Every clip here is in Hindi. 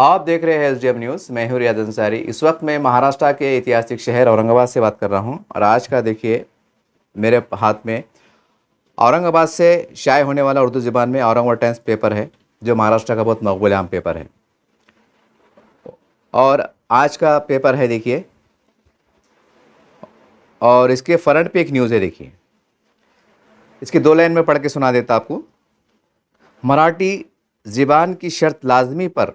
आप देख रहे हैं एसडीएम न्यूज़। मैं हूं रियाज अंसारी। इस वक्त मैं महाराष्ट्र के ऐतिहासिक शहर औरंगाबाद से बात कर रहा हूं और आज का देखिए मेरे हाथ में औरंगाबाद से शाये होने वाला उर्दू ज़बान में औरंगाबाद टाइम्स पेपर है, जो महाराष्ट्र का बहुत मकबूल आम पेपर है। और आज का पेपर है देखिए, और इसके फ्रंट पे एक न्यूज़ है देखिए। इसकी 2 लाइन में पढ़ के सुना देता आपको। मराठी ज़बान की शर्त लाजमी पर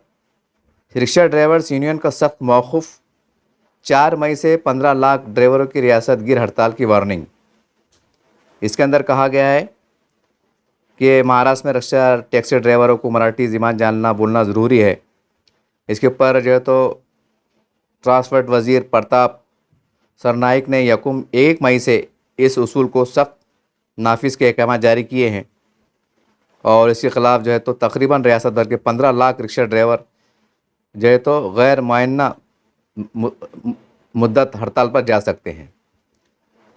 रिक्शा ड्राइवर्स यूनियन का सख्त मौक़ुफ़। 4 मई से 15 लाख ड्राइवरों की रियासत गिर हड़ताल की वार्निंग। इसके अंदर कहा गया है कि महाराष्ट्र में रिक्शा टैक्सी ड्राइवरों को मराठी ज़बान जानना बोलना ज़रूरी है। इसके ऊपर जो है तो ट्रांसपोर्ट वज़ीर प्रताप सरनाइक ने 1 मई से इस उसूल को सख्त नाफिज के अहकाम जारी किए हैं और इसके ख़िलाफ़ जो है तो तकरीबन रियासत भर के 15 लाख रिक्शा ड्राइवर जो है तो गैर मुअय्यना मुद्दत हड़ताल पर जा सकते हैं।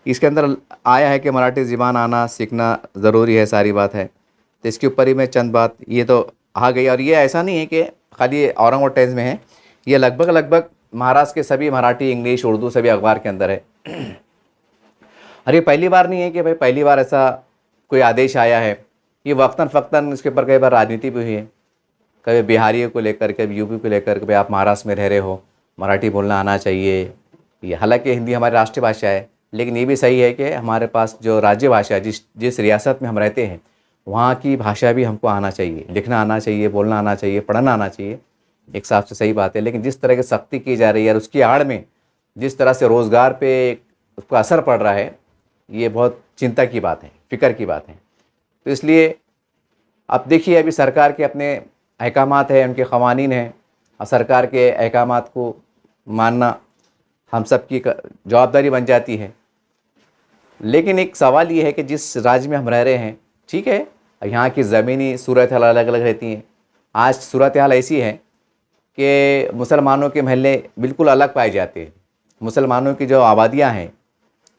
इसके अंदर आया है कि मराठी ज़बान आना सीखना ज़रूरी है, सारी बात है। तो इसके ऊपर ही मैं चंद बात ये तो आ गई। और ये ऐसा नहीं है कि खाली औरंगाबाद टाइम्स में है, ये लगभग महाराष्ट्र के सभी मराठी, इंग्लिश, उर्दू सभी अखबार के अंदर है। और ये पहली बार नहीं है कि भाई पहली बार ऐसा कोई आदेश आया है। ये वक्तन फ़क्तन इसके ऊपर कई बार राजनीति भी हुई है, कभी बिहारियों को लेकर, कभी यूपी को लेकर, कभी आप महाराष्ट्र में रह रहे हो, मराठी बोलना आना चाहिए। ये हालांकि हिंदी हमारी राष्ट्रीय भाषा है, लेकिन ये भी सही है कि हमारे पास जो राज्य भाषा है, जिस रियासत में हम रहते हैं, वहाँ की भाषा भी हमको आना चाहिए, लिखना आना चाहिए, बोलना आना चाहिए, पढ़ना आना चाहिए। एक हिसाब से सही बात है। लेकिन जिस तरह की सख्ती की जा रही है और उसकी आड़ में जिस तरह से रोज़गार पे उसका असर पड़ रहा है, ये बहुत चिंता की बात है, फ़िक्र की बात है। तो इसलिए अब देखिए, अभी सरकार के अपने अहकामात हैं, उनके क़वानीन हैं, और सरकार के अहकामात को मानना हम सब की जवाबदारी बन जाती है। लेकिन एक सवाल ये है कि जिस राज्य में हम रह रहे हैं, ठीक है, यहाँ की ज़मीनी सूरत हाल अलग अलग रहती हैं। आज सूरत हाल ऐसी है कि मुसलमानों के महल्ले बिल्कुल अलग पाए जाते हैं। मुसलमानों की जो आबादियाँ हैं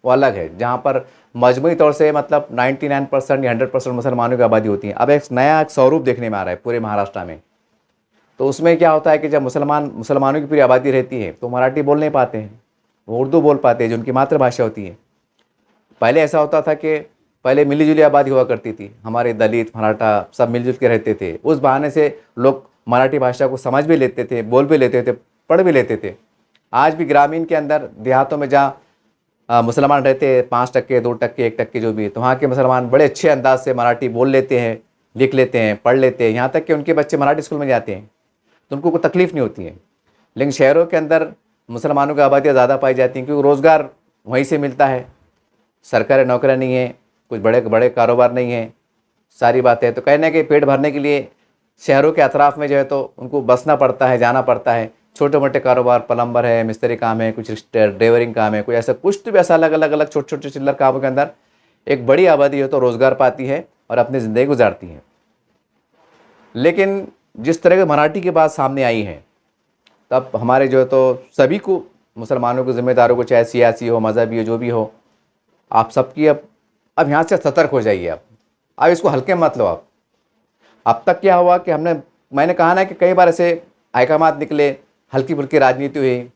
वो अलग है, जहाँ पर मजमूई तौर से मतलब 99% या 100% मुसलमानों की आबादी होती है। अब एक नया स्वरूप देखने में आ रहा है पूरे महाराष्ट्र में। तो उसमें क्या होता है कि जब मुसलमानों की पूरी आबादी रहती है तो मराठी बोल नहीं पाते हैं, वो उर्दू बोल पाते हैं जो उनकी मातृभाषा होती है। पहले ऐसा होता था कि पहले मिलीजुली आबादी हुआ करती थी, हमारे दलित, मराठा सब मिलजुल के रहते थे। उस बहाने से लोग मराठी भाषा को समझ भी लेते थे, बोल भी लेते थे, पढ़ भी लेते थे। आज भी ग्रामीण के अंदर, देहातों में जहाँ मुसलमान रहते हैं 5%, 2%, 1% जो भी है, तो वहाँ के मुसलमान बड़े अच्छे अंदाज से मराठी बोल लेते हैं, लिख लेते हैं, पढ़ लेते हैं। यहाँ तक कि उनके बच्चे मराठी स्कूल में जाते हैं तो उनको कोई तकलीफ़ नहीं होती है। लेकिन शहरों के अंदर मुसलमानों की आबादियाँ ज़्यादा पाई जाती हैं क्योंकि रोज़गार वहीं से मिलता है। सरकारी नौकरियाँ नहीं है, कुछ बड़े बड़े कारोबार नहीं है, सारी बातें हैं। तो कहने के पेट भरने के लिए शहरों के अतराफ़ में जो है तो उनको बसना पड़ता है, जाना पड़ता है। छोटे मोटे कारोबार, प्लम्बर है, मिस्त्री काम है, कुछ ड्राइवरिंग काम है, कुछ ऐसा कुछ तो भी ऐसा अलग अलग छोटे छोटे चिल्लर कामों के अंदर एक बड़ी आबादी है तो रोज़गार पाती है और अपनी ज़िंदगी गुजारती है। लेकिन जिस तरह की मराठी की बात सामने आई है, तब हमारे जो है तो सभी को, मुसलमानों को, ज़िम्मेदारों को, चाहे सियासी हो, मज़हबी हो, जो भी हो, आप सबकी अब यहाँ से सतर्क हो जाइए। अब इसको हल्के मत लो आप। अब तक क्या हुआ कि मैंने कहा ना कि कई बार ऐसे अहकामात निकले, हल्की फुल्की राजनीति हुई,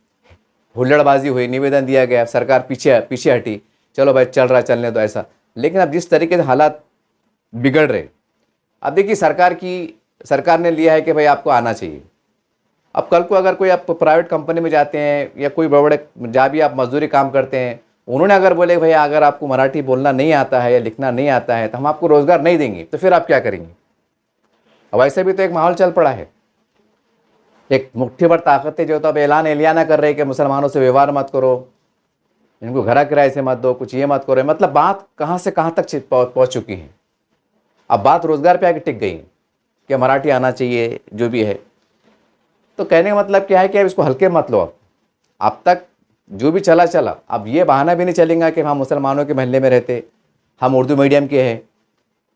हुल्लड़बाजी हुई, निवेदन दिया गया, सरकार पीछे हटी, चलो भाई चल रहा चलने दो ऐसा। लेकिन अब जिस तरीके से हालात बिगड़ रहे, अब देखिए सरकार ने लिया है कि भाई आपको आना चाहिए। अब कल को अगर कोई आप प्राइवेट कंपनी में जाते हैं या कोई बड़े जहाँ भी आप मजदूरी काम करते हैं, उन्होंने अगर बोले भाई अगर आपको मराठी बोलना नहीं आता है या लिखना नहीं आता है तो हम आपको रोज़गार नहीं देंगे, तो फिर आप क्या करेंगे? अब ऐसे भी तो एक माहौल चल पड़ा है। एक मुट्ठी भर ताकतें जो तो अब एलियाना कर रही है कि मुसलमानों से व्यवहार मत करो, इनको घर किराए से मत दो, कुछ ये मत करो। मतलब बात कहाँ से कहाँ तक पहुँच चुकी है। अब बात रोज़गार पे आके टिक गई कि मराठी आना चाहिए, जो भी है। तो कहने का मतलब क्या है कि अब इसको हल्के मत लो। अब तक जो भी चला, अब ये बहाना भी नहीं चलेगा कि हम मुसलमानों के महल्ले में रहते, हम उर्दू मीडियम के हैं,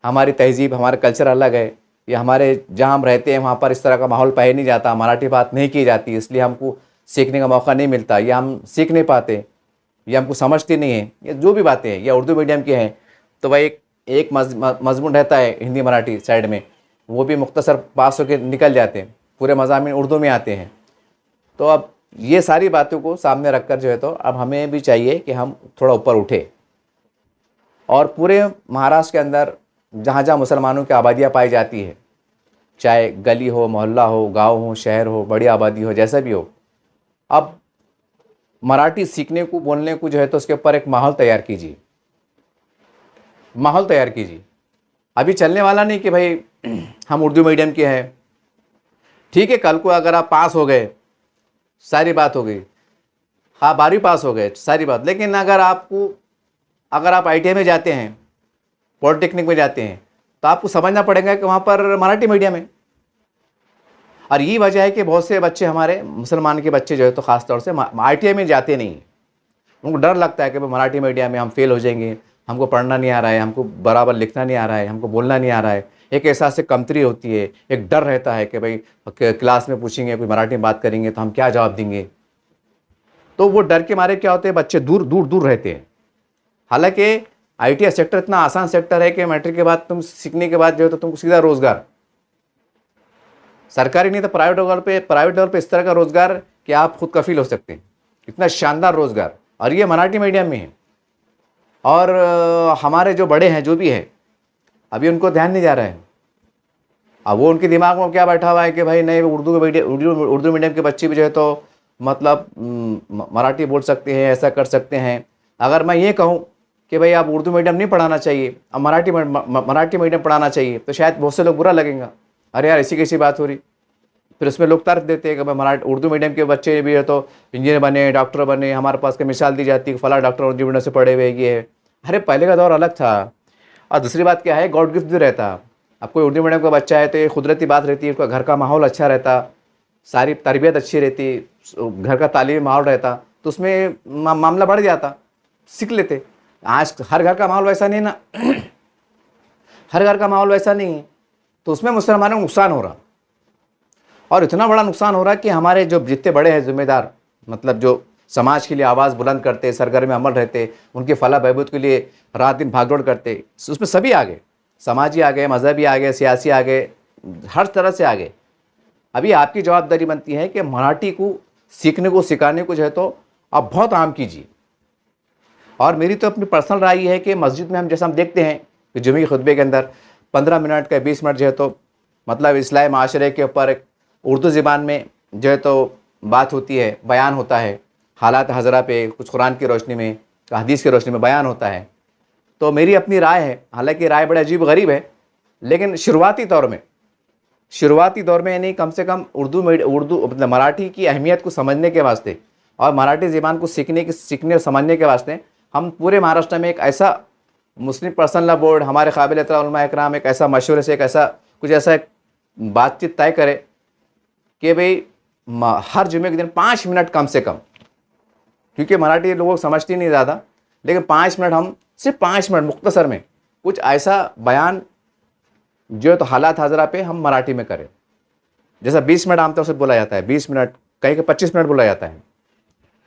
हमारी तहज़ीब, हमारा कल्चर अलग है, या हमारे जहाँ हम रहते हैं वहाँ पर इस तरह का माहौल पाया नहीं जाता, मराठी बात नहीं की जाती, इसलिए हमको सीखने का मौका नहीं मिलता, या हम सीख नहीं पाते, या हमको समझती नहीं है, या जो भी बातें हैं, या उर्दू मीडियम के हैं। तो वह एक मजमून रहता है हिंदी मराठी साइड में, वो भी मुख्तसर पास होकर निकल जाते हैं। पूरे मज़ामिन उर्दू में आते हैं। तो अब ये सारी बातों को सामने रखकर जो है तो अब हमें भी चाहिए कि हम थोड़ा ऊपर उठे और पूरे महाराष्ट्र के अंदर जहाँ जहाँ मुसलमानों की आबादियाँ पाई जाती है, चाहे गली हो, मोहल्ला हो, गांव हो, शहर हो, बड़ी आबादी हो, जैसा भी हो, अब मराठी सीखने को, बोलने को जो है तो उसके ऊपर एक माहौल तैयार कीजिए, माहौल तैयार कीजिए। अभी चलने वाला नहीं कि भाई हम उर्दू मीडियम के हैं, ठीक है, कल को अगर आप पास हो गए सारी बात हो गई, हाँ 12वीं पास हो गए सारी बात, लेकिन अगर आप ITI में जाते हैं, पॉलिटेक्निक में जाते हैं, तो आपको समझना पड़ेगा कि वहाँ पर मराठी मीडियम है। और यही वजह है कि बहुत से बच्चे, हमारे मुसलमान के बच्चे जो है तो ख़ास तौर से ITI में जाते नहीं हैं। उनको डर लगता है कि भाई मराठी मीडियम में हम फेल हो जाएंगे, हमको पढ़ना नहीं आ रहा है, हमको बराबर लिखना नहीं आ रहा है, हमको बोलना नहीं आ रहा है। एक एहसास से कमतरी होती है, एक डर रहता है कि भाई क्लास में पूछेंगे, कोई मराठी में बात करेंगे तो हम क्या जवाब देंगे। तो वो डर के मारे क्या होते हैं, बच्चे दूर दूर दूर रहते हैं। हालांकि ITI सेक्टर इतना आसान सेक्टर है कि मैट्रिक के बाद तुम सीखने के बाद जो है तो तुमको सीधा रोज़गार, सरकारी नहीं तो प्राइवेट लेवल पे इस तरह का रोज़गार कि आप खुद कफील हो सकते हैं, इतना शानदार रोज़गार, और ये मराठी मीडियम में है। और हमारे जो बड़े हैं, जो भी है, अभी उनको ध्यान नहीं जा रहा है। अब वो उनके दिमाग में क्या बैठा हुआ है कि भाई नहीं, उर्दू मीडियम के बच्चे भी जो है तो मतलब मराठी बोल सकते हैं, ऐसा कर सकते हैं। अगर मैं ये कहूँ कि भाई आप उर्दू मीडियम नहीं पढ़ाना चाहिए, अब मराठी मीडियम पढ़ाना चाहिए, तो शायद बहुत से लोग बुरा लगेगा, अरे यार ऐसी कैसी बात हो रही। फिर उसमें लोग तर्क देते हैं कि भाई उर्दू मीडियम के बच्चे भी है तो इंजीनियर बने, डॉक्टर बने, हमारे पास की मिसाल दी जाती है कि फला डॉक्टर उर्दू मीडियम से पढ़े हुए ये है। अरे पहले का दौर अलग था। और दूसरी बात क्या है, गॉड गिफ्ट भी रहता। अब कोई उर्दू मीडियम का बच्चा है तो ये कुदरती बात रहती है, उसका घर का माहौल अच्छा रहता, सारी तरबियत अच्छी रहती, घर का तालीमी माहौल रहता, तो उसमें मामला बढ़ जाता, सीख लेते। आज हर घर का माहौल वैसा नहीं ना हर घर का माहौल वैसा नहीं है, तो उसमें मुसलमानों को नुकसान हो रहा, और इतना बड़ा नुकसान हो रहा कि हमारे जो जितने बड़े हैं जिम्मेदार, मतलब जो समाज के लिए आवाज़ बुलंद करते, सरगर्म में अमल रहते, उनके फलाह बहबूद के लिए रात दिन भागदौड़ करते, उसमें सभी आ गए, समाजी आ गए, मजहबी आ गए, सियासी आ गए, हर तरह से आ गए। अभी आपकी जवाबदारी बनती है कि मराठी को सीखने को, सिखाने को जो है तो आप बहुत आम कीजिए। और मेरी तो अपनी पर्सनल राय है कि मस्जिद में हम देखते हैं कि जुमे के खुतबे के अंदर 15 मिनट का 20 मिनट जो है तो मतलब इस्लाही माशरे के ऊपर उर्दू ज़बान में जो है तो बात होती है, बयान होता है, हालात हज़रा पे कुछ कुरान की रोशनी में, हदीस की रोशनी में बयान होता है। तो मेरी अपनी राय है, हालांकि राय बड़े अजीब गरीब है, लेकिन शुरुआती दौर में यानी कम से कम उर्दू मतलब मराठी की अहमियत को समझने के वास्ते और मराठी ज़बान को सीखने और समझने के वास्ते हम पूरे महाराष्ट्र में एक ऐसा मुस्लिम पर्सनल लॉ बोर्ड, हमारे काबिल एहतराम उलमा इकराम एक ऐसा मशवरे से कुछ ऐसा एक बातचीत तय करे कि भाई हर जुमे के दिन 5 मिनट कम से कम, क्योंकि मराठी लोगों को समझती नहीं ज़्यादा, लेकिन 5 मिनट, हम सिर्फ 5 मिनट मुख्तसर में कुछ ऐसा बयान जो तो हालात हाजरा पे हम मराठी में करें। जैसा 20 मिनट आमतौर से बोला जाता है, 20 मिनट कहीं के 25 मिनट बोला जाता है,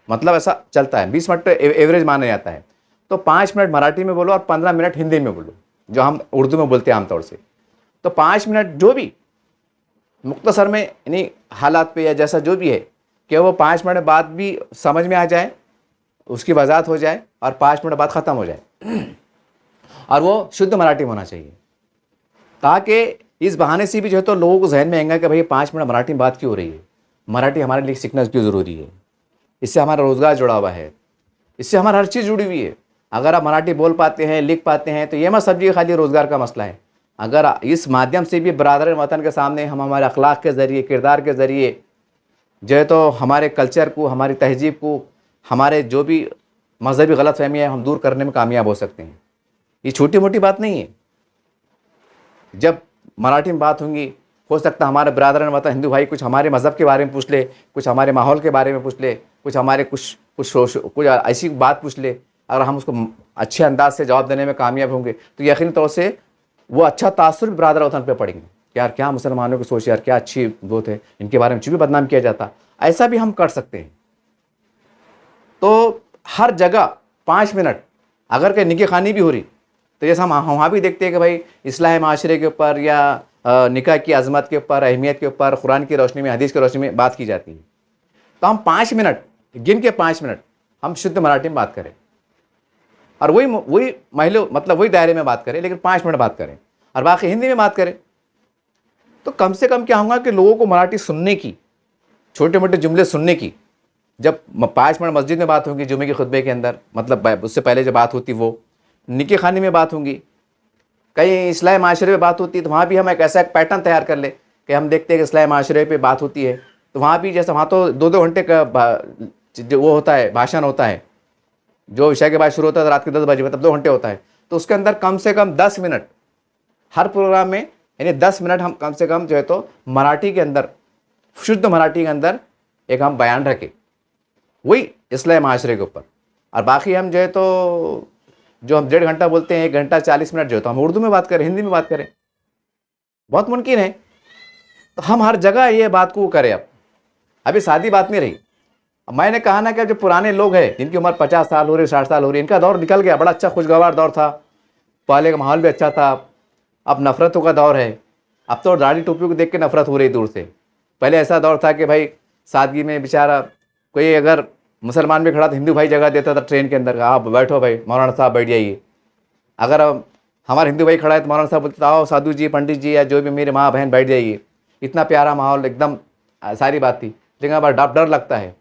मतलब ऐसा चलता है, 20 मिनट तो एवरेज माना जाता है। तो 5 मिनट मराठी में बोलो और 15 मिनट हिंदी में बोलो, जो हम उर्दू में बोलते हैं आमतौर से। तो 5 मिनट जो भी मुख्तसर में यानी हालात पे या जैसा जो भी है, कि वो 5 मिनट बाद भी समझ में आ जाए, उसकी वजाहत हो जाए और 5 मिनट बाद ख़त्म हो जाए, और वो शुद्ध मराठी में होना चाहिए, ताकि इस बहाने से भी जो है तो लोगों को जहन में आएगा कि भाई 5 मिनट मराठी में बात क्यों हो रही है, मराठी हमारे लिए सीखना क्यों ज़रूरी है, इससे हमारा रोज़गार जुड़ा हुआ है, इससे हमारा हर चीज़ जुड़ी हुई है। अगर आप मराठी बोल पाते हैं, लिख पाते हैं, तो ये मत समझिए खाली रोज़गार का मसला है। अगर इस माध्यम से भी बरादर वतन के सामने हम हमारे अखलाक के ज़रिए, किरदार के ज़रिए जो है तो हमारे कल्चर को, हमारी तहजीब को, हमारे जो भी मजहबी गलत फहमियाँ हम दूर करने में कामयाब हो सकते हैं। ये छोटी मोटी बात नहीं है। जब मराठी में बात होंगी, हो सकता है हमारे बरादर वतन हिंदू भाई कुछ हमारे मज़हब के बारे में पूछ ले, कुछ हमारे माहौल के बारे में पूछ ले, कुछ हमारे कुछ ऐसी बात पूछ ले। अगर हम उसको अच्छे अंदाज से जवाब देने में कामयाब होंगे तो यकीनी तौर से वो अच्छा तासुर भी बरादर वतन पे पड़ेंगे, यार क्या मुसलमानों की सोच, यार क्या अच्छी वो थे, इनके बारे में भी बदनाम किया जाता। ऐसा भी हम कर सकते हैं। तो हर जगह 5 मिनट, अगर कहीं निकी खानी भी हो रही तो जैसा हम वहाँ भी देखते हैं कि भाई इस्लाह माशरे के ऊपर या निकाह की अज़मत के ऊपर, अहमियत के ऊपर कुरान की रोशनी में, हदीस की रोशनी में बात की जाती है। तो हम 5 मिनट, गिन के 5 मिनट हम शुद्ध मराठी में बात करें और वही महिला मतलब वही दायरे में बात करें, लेकिन 5 मिनट बात करें और बाकी हिंदी में बात करें। तो कम से कम क्या होगा कि लोगों को मराठी सुनने की, छोटे मोटे जुमले सुनने की, जब 5 मिनट मस्जिद में बात होगी जुमे के खुतबे के अंदर, मतलब उससे पहले जो बात होती वो निके खाने में बात होंगी, कहीं इस्लाही माशरे पे बात होती है, तो वहाँ भी हम एक ऐसा एक पैटर्न तैयार कर ले कि हम देखते हैं कि इस्लाही माशरे पे बात होती है, तो वहाँ भी जैसे वहाँ तो 2-2 घंटे का जो वो होता है, भाषण होता है, जो विषय के बाद शुरू होता है रात के 10 बजे, मतलब 2 घंटे होता है। तो उसके अंदर कम से कम 10 मिनट हर प्रोग्राम में, यानी 10 मिनट हम कम से कम जो है तो मराठी के अंदर, शुद्ध मराठी के अंदर एक हम बयान रखें, वही इस्लाही माशरे के ऊपर। और बाकी हम जो है तो जो हम 1.5 घंटा बोलते हैं, 1 घंटा 40 मिनट जो है तो हम उर्दू में बात करें, हिंदी में बात करें, बहुत मुमकिन है। तो हम हर जगह ये बात को करें। अब अभी सादी बात नहीं रही। अब मैंने कहा ना कि जो पुराने लोग हैं जिनकी उम्र 50 साल हो रही, 60 साल हो रही, इनका दौर निकल गया, बड़ा अच्छा खुशगवार दौर था, पहले का माहौल भी अच्छा था। अब नफ़रतों का दौर है, अब तो दाढ़ी टोपी को देख के नफरत हो रही दूर से। पहले ऐसा दौर था कि भाई सादगी में बेचारा कोई अगर मुसलमान भी खड़ा तो हिंदू भाई जगह देता था ट्रेन के अंदर, आप बैठो भाई, मौलाना साहब बैठ जाइए। अगर हमारा हिंदू भाई खड़ा है तो मौलाना साहब बोलते आओ साधु जी, पंडित जी, या जो भी मेरे माँ बहन बैठ जाइए। इतना प्यारा माहौल, एकदम सारी बात थी। लेकिन अब डर लगता है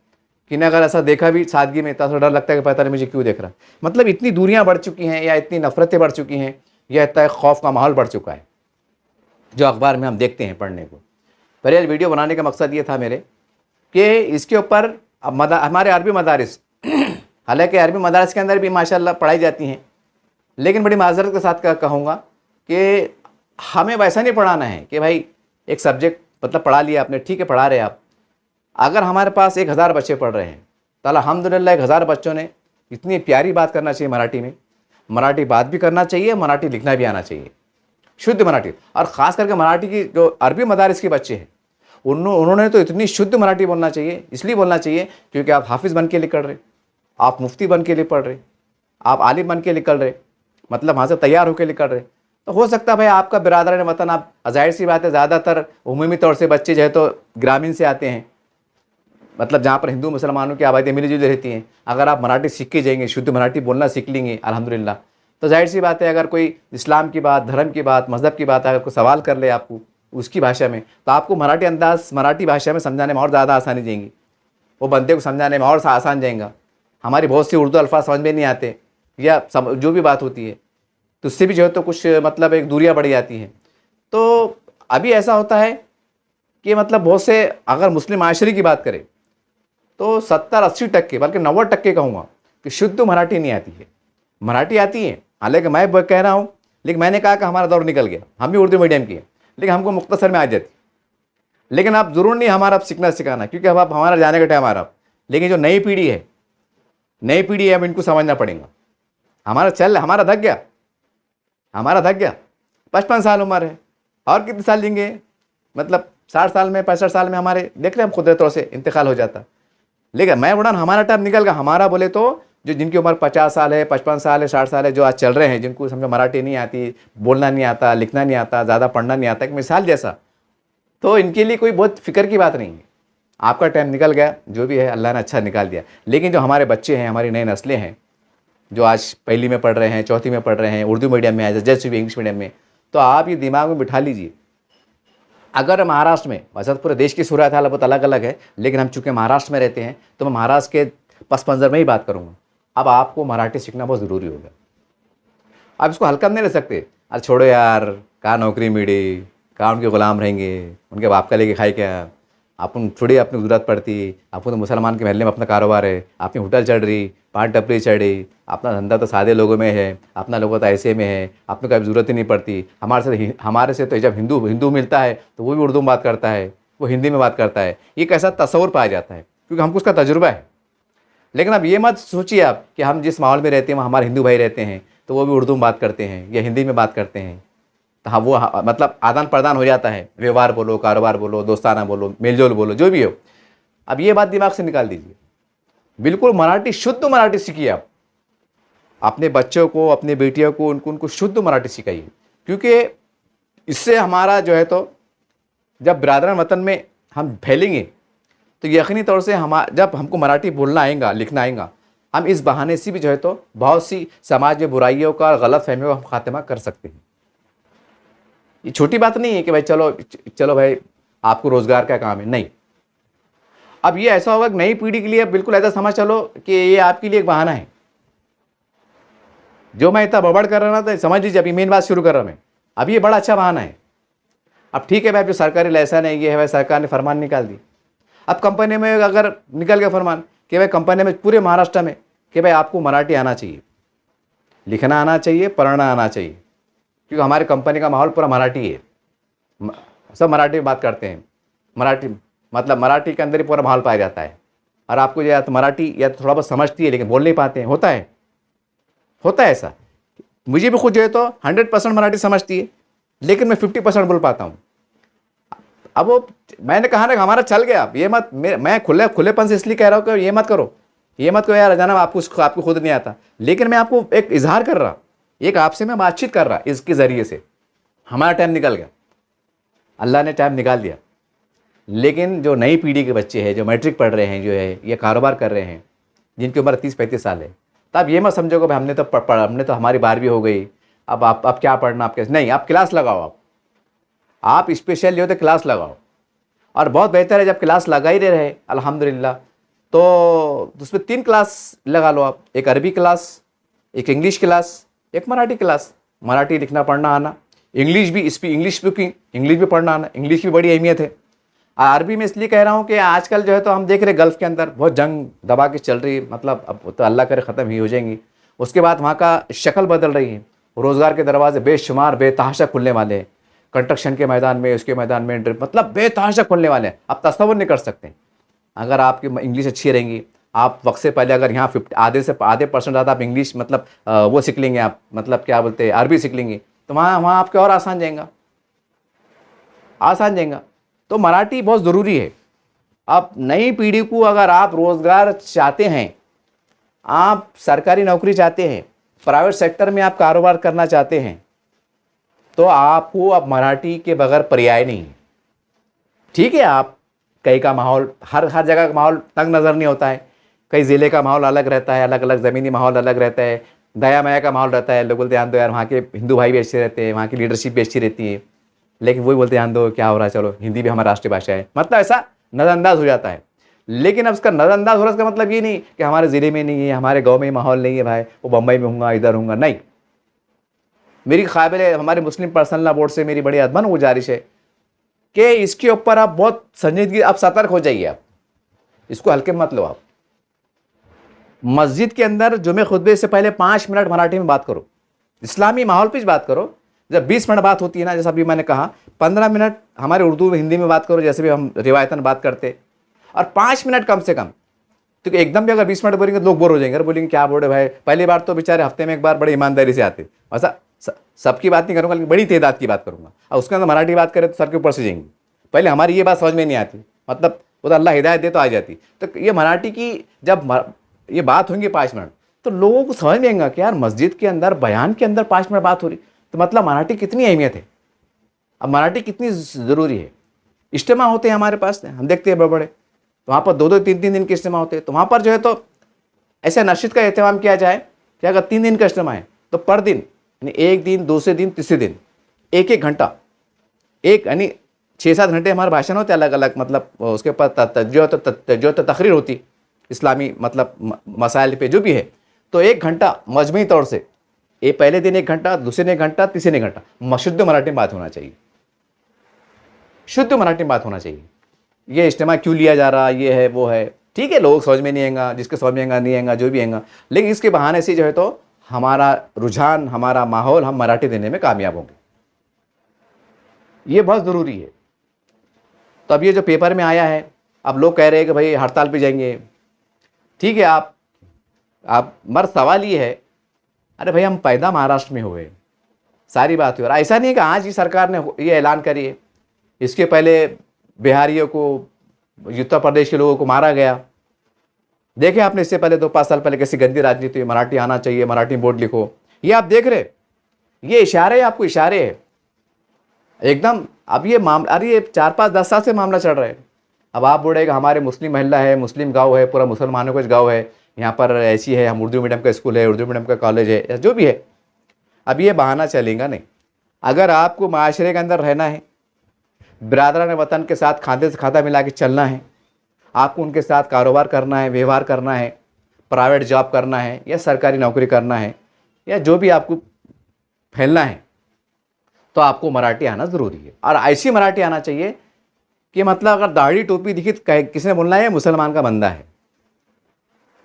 कि न अगर ऐसा देखा भी सादगी में, इतना डर लगता है कि पता नहीं मुझे क्यों देख रहा। मतलब इतनी दूरियां बढ़ चुकी हैं, या इतनी नफरतें बढ़ चुकी हैं, या इतना खौफ का माहौल बढ़ चुका है जो अखबार में हम देखते हैं पढ़ने को। पर ये वीडियो बनाने का मकसद ये था मेरे कि इसके ऊपर हमारे अरबी मदारिस हालांकि अरबी मदारिस के अंदर भी माशाल्लाह पढ़ाई जाती हैं, लेकिन बड़ी माजरत के साथ कहूँगा कि हमें वैसा नहीं पढ़ाना है कि भाई एक सब्जेक्ट मतलब पढ़ा लिया आपने, ठीक है पढ़ा रहे आप। अगर हमारे पास 1000 बच्चे पढ़ रहे हैं तो अल्हम्दुलिल्लाह 1000 बच्चों ने इतनी प्यारी बात करना चाहिए मराठी में, मराठी बात भी करना चाहिए, मराठी लिखना भी आना चाहिए, शुद्ध मराठी। और ख़ास करके मराठी की जो अरबी मदारिस के बच्चे हैं उन्होंने तो इतनी शुद्ध मराठी बोलना चाहिए। इसलिए बोलना चाहिए क्योंकि आप हाफिज़ बन के निकल रहे, आप मुफ्ती बन के लिए पढ़ रहे, आप आलिम बन के निकल रहे, मतलब वहाँ से तैयार होकर निकल रहे। तो हो सकता है भाई आपका बिरादरान वतन, आप ज़ाहिर सी बात है ज़्यादातर उमूमी तौर से बच्चे जो है तो ग्रामीण से आते हैं, मतलब जहाँ पर हिंदू मुसलमानों की आबादी मिली जुली रहती हैं। अगर आप मराठी सीख के जाएंगे, शुद्ध मराठी बोलना सीख लेंगे अल्हम्दुलिल्लाह, तो जाहिर सी बात है अगर कोई इस्लाम की बात, धर्म की बात, मज़हब की बात अगर कोई सवाल कर ले आपको उसकी भाषा में, तो आपको मराठी भाषा में समझाने में और ज़्यादा आसानी जाएंगी, वो बंदे को समझाने में और आसान जाएगा। हमारी बहुत सी उर्दू अल्फाज समझ में नहीं आते, या जो भी बात होती है तो उससे भी जो है तो कुछ मतलब एक दूरियाँ बढ़ जाती हैं। तो अभी ऐसा होता है कि मतलब बहुत से, अगर मुस्लिम माशरे की बात करें तो 70-80% बल्कि 90% कहूँगा कि शुद्ध मराठी नहीं आती है। मराठी आती है, हालांकि मैं कह रहा हूँ, लेकिन मैंने कहा कि हमारा दौर निकल गया, हम भी उर्दू मीडियम की है, लेकिन हमको मुख्तसर में आ जाती। लेकिन आप ज़रूर नहीं हमारा अब सीखना सिखाना, क्योंकि अब हमारा जाने का टाइम आ रहा। लेकिन जो नई पीढ़ी है अब इनको समझना पड़ेगा। हमारा थक गया, 55 साल उम्र है, और कितने साल लेंगे, मतलब 60 साल में 65 साल में हमारे देख रहे हम कुदरतों से इंतकाल हो जाता। लेकिन मैं बोला हमारा टाइम निकल गया। हमारा बोले तो जो जिनकी उम्र 50 साल है, 55 साल है, 60 साल है, जो आज चल रहे हैं, जिनको समझो मराठी नहीं आती, बोलना नहीं आता, लिखना नहीं आता, ज़्यादा पढ़ना नहीं आता, एक मिसाल जैसा, तो इनके लिए कोई बहुत फिक्र की बात नहीं है। आपका टाइम निकल गया, जो भी है अल्लाह ने अच्छा निकाल दिया। लेकिन जो हमारे बच्चे हैं, हमारी नई नस्लें हैं, जो आज पहली में पढ़ रहे हैं, चौथी में पढ़ रहे हैं, उर्दू मीडियम में, जैसे भी इंग्लिश मीडियम में, तो आप ये दिमाग में बिठा लीजिए। अगर महाराष्ट्र में, वैसे पूरे देश की सूरत हाल बहुत अलग अलग है, लेकिन हम चूँकि महाराष्ट्र में रहते हैं तो मैं महाराष्ट्र के पस मंज़र में ही बात करूँगा। अब आपको मराठी सीखना बहुत ज़रूरी होगा। आप इसको हल्का नहीं ले सकते, अरे छोड़ो यार, कहाँ नौकरी मिली, कहाँ उनके ग़ुलाम रहेंगे, उनके बाप का लेके खाए क्या, अपन थोड़ी अपनी ज़रूरत पड़ती, आपको तो मुसलमान के महल्ले में अपना कारोबार है, आपकी होटल चढ़ रही, पान टपरी चढ़ी, अपना धंधा तो सादे लोगों में है, अपना लोगों तो ऐसे में है, अपने को ज़रूरत ही नहीं पड़ती। हमारे से तो जब हिंदू मिलता है तो वो भी उर्दू में बात करता है, वो हिंदी में बात करता है। ये कैसा तस्वुर पाया जाता है, क्योंकि हमको उसका तजुर्बा है। लेकिन अब ये मत सोचिए आप कि हम जिस माहौल में रहते हैं वहाँ हमारे हिंदू भाई रहते हैं तो वो भी उर्दू में बात करते हैं या हिंदी में बात करते हैं, तो हाँ वो मतलब आदान प्रदान हो जाता है, व्यवहार बोलो, कारोबार बोलो, दोस्ताना बोलो, मेलजोल बोलो, जो भी हो। अब ये बात दिमाग से निकाल दीजिए, बिल्कुल मराठी, शुद्ध मराठी सीखिए। आप अपने बच्चों को, अपने बेटियों को, उनको शुद्ध मराठी सिखाइए, क्योंकि इससे हमारा जो है तो जब बिरादरान वतन में हम फैलेंगे तो यकीनी तौर से हम जब हमको मराठी बोलना आएगा, लिखना आएगा, हम इस बहाने से भी जो है तो बहुत सी समाज में बुराइयों का, गलत फहमियों का हम खात्मा कर सकते हैं। ये छोटी बात नहीं है कि भाई चलो चलो भाई आपको रोज़गार का काम है, नहीं। अब ये ऐसा होगा कि नई पीढ़ी के लिए बिल्कुल ऐसा समझ चलो कि ये आपके लिए एक बहाना है। जो मैं इतना बबड़ कर रहा ना, तो समझ लीजिए अभी मेन बात शुरू कर रहा मैं, अब ये बड़ा अच्छा बहाना है। अब ठीक है भाई, जो सरकारी लाइसेंस है ये है भाई, सरकार ने फरमान निकाल दी। अब कंपनी में अगर निकल गया फरमान कि भाई कंपनी में पूरे महाराष्ट्र में कि भाई आपको मराठी आना चाहिए, लिखना आना चाहिए, पढ़ना आना चाहिए, क्योंकि हमारे कंपनी का माहौल पूरा मराठी है, सब मराठी में बात करते हैं। मराठी मतलब मराठी के अंदर ही पूरा माहौल पाया जाता है। और आपको या तो मराठी या तो थोड़ा बहुत समझती है लेकिन बोल नहीं पाते हैं, होता है ऐसा। मुझे भी खुद जो है तो 100% मराठी समझती है, लेकिन मैं 50% बोल पाता हूँ। अब वो मैंने कहा ना कि हमारा चल गया। अब ये मत, मैं खुलेपन से इसलिए कह रहा हूँ कि ये मत करो यार जाना, आपको खुद नहीं आता, लेकिन मैं आपको एक इजहार कर रहा, एक आपसे मैं बातचीत कर रहा, इसके ज़रिए से हमारा टाइम निकल गया, अल्लाह ने टाइम निकाल दिया। लेकिन जो नई पीढ़ी के बच्चे हैं, जो मैट्रिक पढ़ रहे हैं, जो है ये कारोबार कर रहे हैं, जिनकी उम्र 30-35 साल है, तब ये मत समझो कि भाई हमने तो हमारी 12वीं हो गई, अब क्या पढ़ना, आप कैसे, नहीं, आप क्लास लगाओ, आप स्पेशल जो है तो क्लास लगाओ। और बहुत बेहतर है जब क्लास लगा ही रहे अल्हम्दुलिल्लाह, तो उसमें 3 क्लास लगा लो आप, एक अरबी क्लास, एक इंग्लिश क्लास, एक मराठी क्लास। मराठी लिखना पढ़ना आना, इंग्लिश स्पीकिंग, इंग्लिश भी पढ़ना आना, इंग्लिश की बड़ी अहमियत है। अरबी में इसलिए कह रहा हूँ कि आजकल जो है तो हम देख रहे गल्फ़ के अंदर बहुत जंग दबा के चल रही है, मतलब अब तो अल्लाह करे ख़त्म ही हो जाएंगी। उसके बाद वहाँ का शक्ल बदल रही है, रोज़गार के दरवाजे बेशुमार बेतहाशा खुलने वाले हैं, कंस्ट्रक्शन के मैदान में, उसके मैदान में, मतलब बेतहाशा खुलने वाले हैं, आप तसव्वुर नहीं कर सकते। अगर आपकी इंग्लिश अच्छी रहेंगी, आप वक्त से पहले अगर यहाँ आधे % ज़्यादा आप इंग्लिश मतलब वो सीख लेंगे, आप मतलब क्या बोलते हैं अरबी सीख लेंगे, तो वहाँ आपके और आसान जाएगा। तो मराठी बहुत ज़रूरी है। अब नई पीढ़ी को अगर आप रोज़गार चाहते हैं, आप सरकारी नौकरी चाहते हैं, प्राइवेट सेक्टर में आप कारोबार करना चाहते हैं, तो आपको अब मराठी के बगैर पर्याय नहीं है। ठीक है, आप कहीं का माहौल, हर जगह का माहौल तंग नज़र नहीं होता है, कई ज़िले का माहौल अलग रहता है, अलग अलग ज़मीनी माहौल अलग रहता है, दया माया का माहौल रहता है। लोग बोलते हैं ध्यान दो यार, वहाँ के हिंदू भाई भी अच्छे रहते हैं, वहाँ की लीडरशिप भी अच्छी रहती है, लेकिन वही बोलते ध्यान दो क्या हो रहा है, चलो हिंदी भी हमारी राष्ट्रीय भाषा है, मतलब ऐसा नज़रअंदाज हो जाता है। लेकिन अब उसका नज़रअंदाज हो रहा है, इसका मतलब ये नहीं कि हमारे ज़िले में नहीं है, हमारे गाँव में माहौल नहीं है, भाई वो बम्बई में हूँगा, इधर हूँगा, नहीं। मेरी काबिल हमारे मुस्लिम पर्सनल लॉ बोर्ड से मेरी बड़ी अदमन गुजारिश है कि इसके ऊपर आप बहुत संजीदगी, आप सतर्क हो जाइए, आप इसको हल्के मत लो। आप मस्जिद के अंदर जुमे खुतबे से पहले 5 मिनट मराठी में बात करो, इस्लामी माहौल पे बात करो। जब 20 मिनट बात होती है ना, जैसा अभी मैंने कहा, 15 मिनट हमारे उर्दू हिंदी में बात करो, जैसे भी हम रिवायतन बात करते, और 5 मिनट कम से कम, क्योंकि एकदम भी अगर 20 मिनट बोलेंगे तो लोग बोर हो जाएंगे, बोलेंगे क्या बोले भाई। पहली बार तो बेचारे हफ्ते में एक बार बड़ी ईमानदारी से आते, ऐसा सबकी बात नहीं करूँगा, लेकिन बड़ी तादाद की बात करूँगा। और उसके अंदर मराठी बात करें तो सर के ऊपर से जाएंगे। पहले हमारी ये बात समझ में नहीं आती, मतलब वो तो अल्लाह हिदायत दे तो आ जाती। तो ये मराठी की जब ये बात होंगी 5 मिनट, तो लोगों को समझ में आएगा कि यार मस्जिद के अंदर बयान के अंदर 5 मिनट बात हो रही, तो मतलब मराठी कितनी अहमियत है, अब मराठी कितनी ज़रूरी है। इज्तिमा होते हैं हमारे पास, हम देखते हैं बड़े बड़े, तो वहाँ पर 2-2 3-3 दिन के इज्तिमा होते हैं। तो वहाँ पर जो है तो ऐसे नशीद का एहतमाम किया जाए कि अगर 3 दिन का इज्तिमा है तो पर दिन यानी 1 दिन, दूसरे दिन, तीसरे दिन 1-1 घंटा, एक यानी 6-7 घंटे हमारे भाषण होते अलग अलग, मतलब उसके ऊपर जो तकरीर होती इस्लामी मतलब मसाइल पे जो भी है। तो 1 घंटा मजमूई तौर से, ये पहले दिन 1 घंटा, दूसरे दिन 1 घंटा, तीसरे दिन 1 घंटा शुद्ध मराठी में बात होना चाहिए, शुद्ध मराठी में बात होना चाहिए। ये इज्तिमा क्यों लिया जा रहा, ये है वो है, ठीक है, लोग समझ में नहीं आएगा, जिसके समझ में आएगा नहीं आएगा, जो भी आएगा, लेकिन इसके बहाने से जो है तो हमारा रुझान, हमारा माहौल, हम मराठी देने में कामयाब होंगे, ये बहुत ज़रूरी है। तो अब ये जो पेपर में आया है, अब लोग कह रहे हैं कि भाई हड़ताल पे जाएंगे, ठीक है, आप मर सवाल ये है, अरे भाई हम पैदा महाराष्ट्र में हुए, सारी बात हुई। और ऐसा नहीं है कि आज ही सरकार ने ये ऐलान करी है, इसके पहले बिहारियों को, उत्तर प्रदेश के लोगों को मारा गया। देखे आपने इससे पहले 2-5 साल पहले कैसी गंदी राजनीति हुई, मराठी आना चाहिए, मराठी बोर्ड लिखो, ये आप देख रहे, ये इशारे, आपको इशारे है। एकदम। अब ये मामला, अरे ये 4-5-10 साल से मामला चल रहा है। अब आप बोलेगा हमारे मुस्लिम मोहल्ला है, मुस्लिम गांव है, पूरा मुसलमानों का गांव है, यहाँ पर ऐसी है, हम उर्दू मीडियम का स्कूल है, उर्दू मीडियम का कॉलेज है, या जो भी है। अब ये बहाना चलेगा नहीं। अगर आपको माशरे के अंदर रहना है, बिरादरान वतन के साथ खाते से खाता मिला के चलना है, आपको उनके साथ कारोबार करना है, व्यवहार करना है, प्राइवेट जॉब करना है या सरकारी नौकरी करना है, या जो भी आपको फैलना है, तो आपको मराठी आना ज़रूरी है। और ऐसी मराठी आना चाहिए कि मतलब अगर दाढ़ी टोपी दिखी तो किसी ने बोलना है मुसलमान का बंदा है।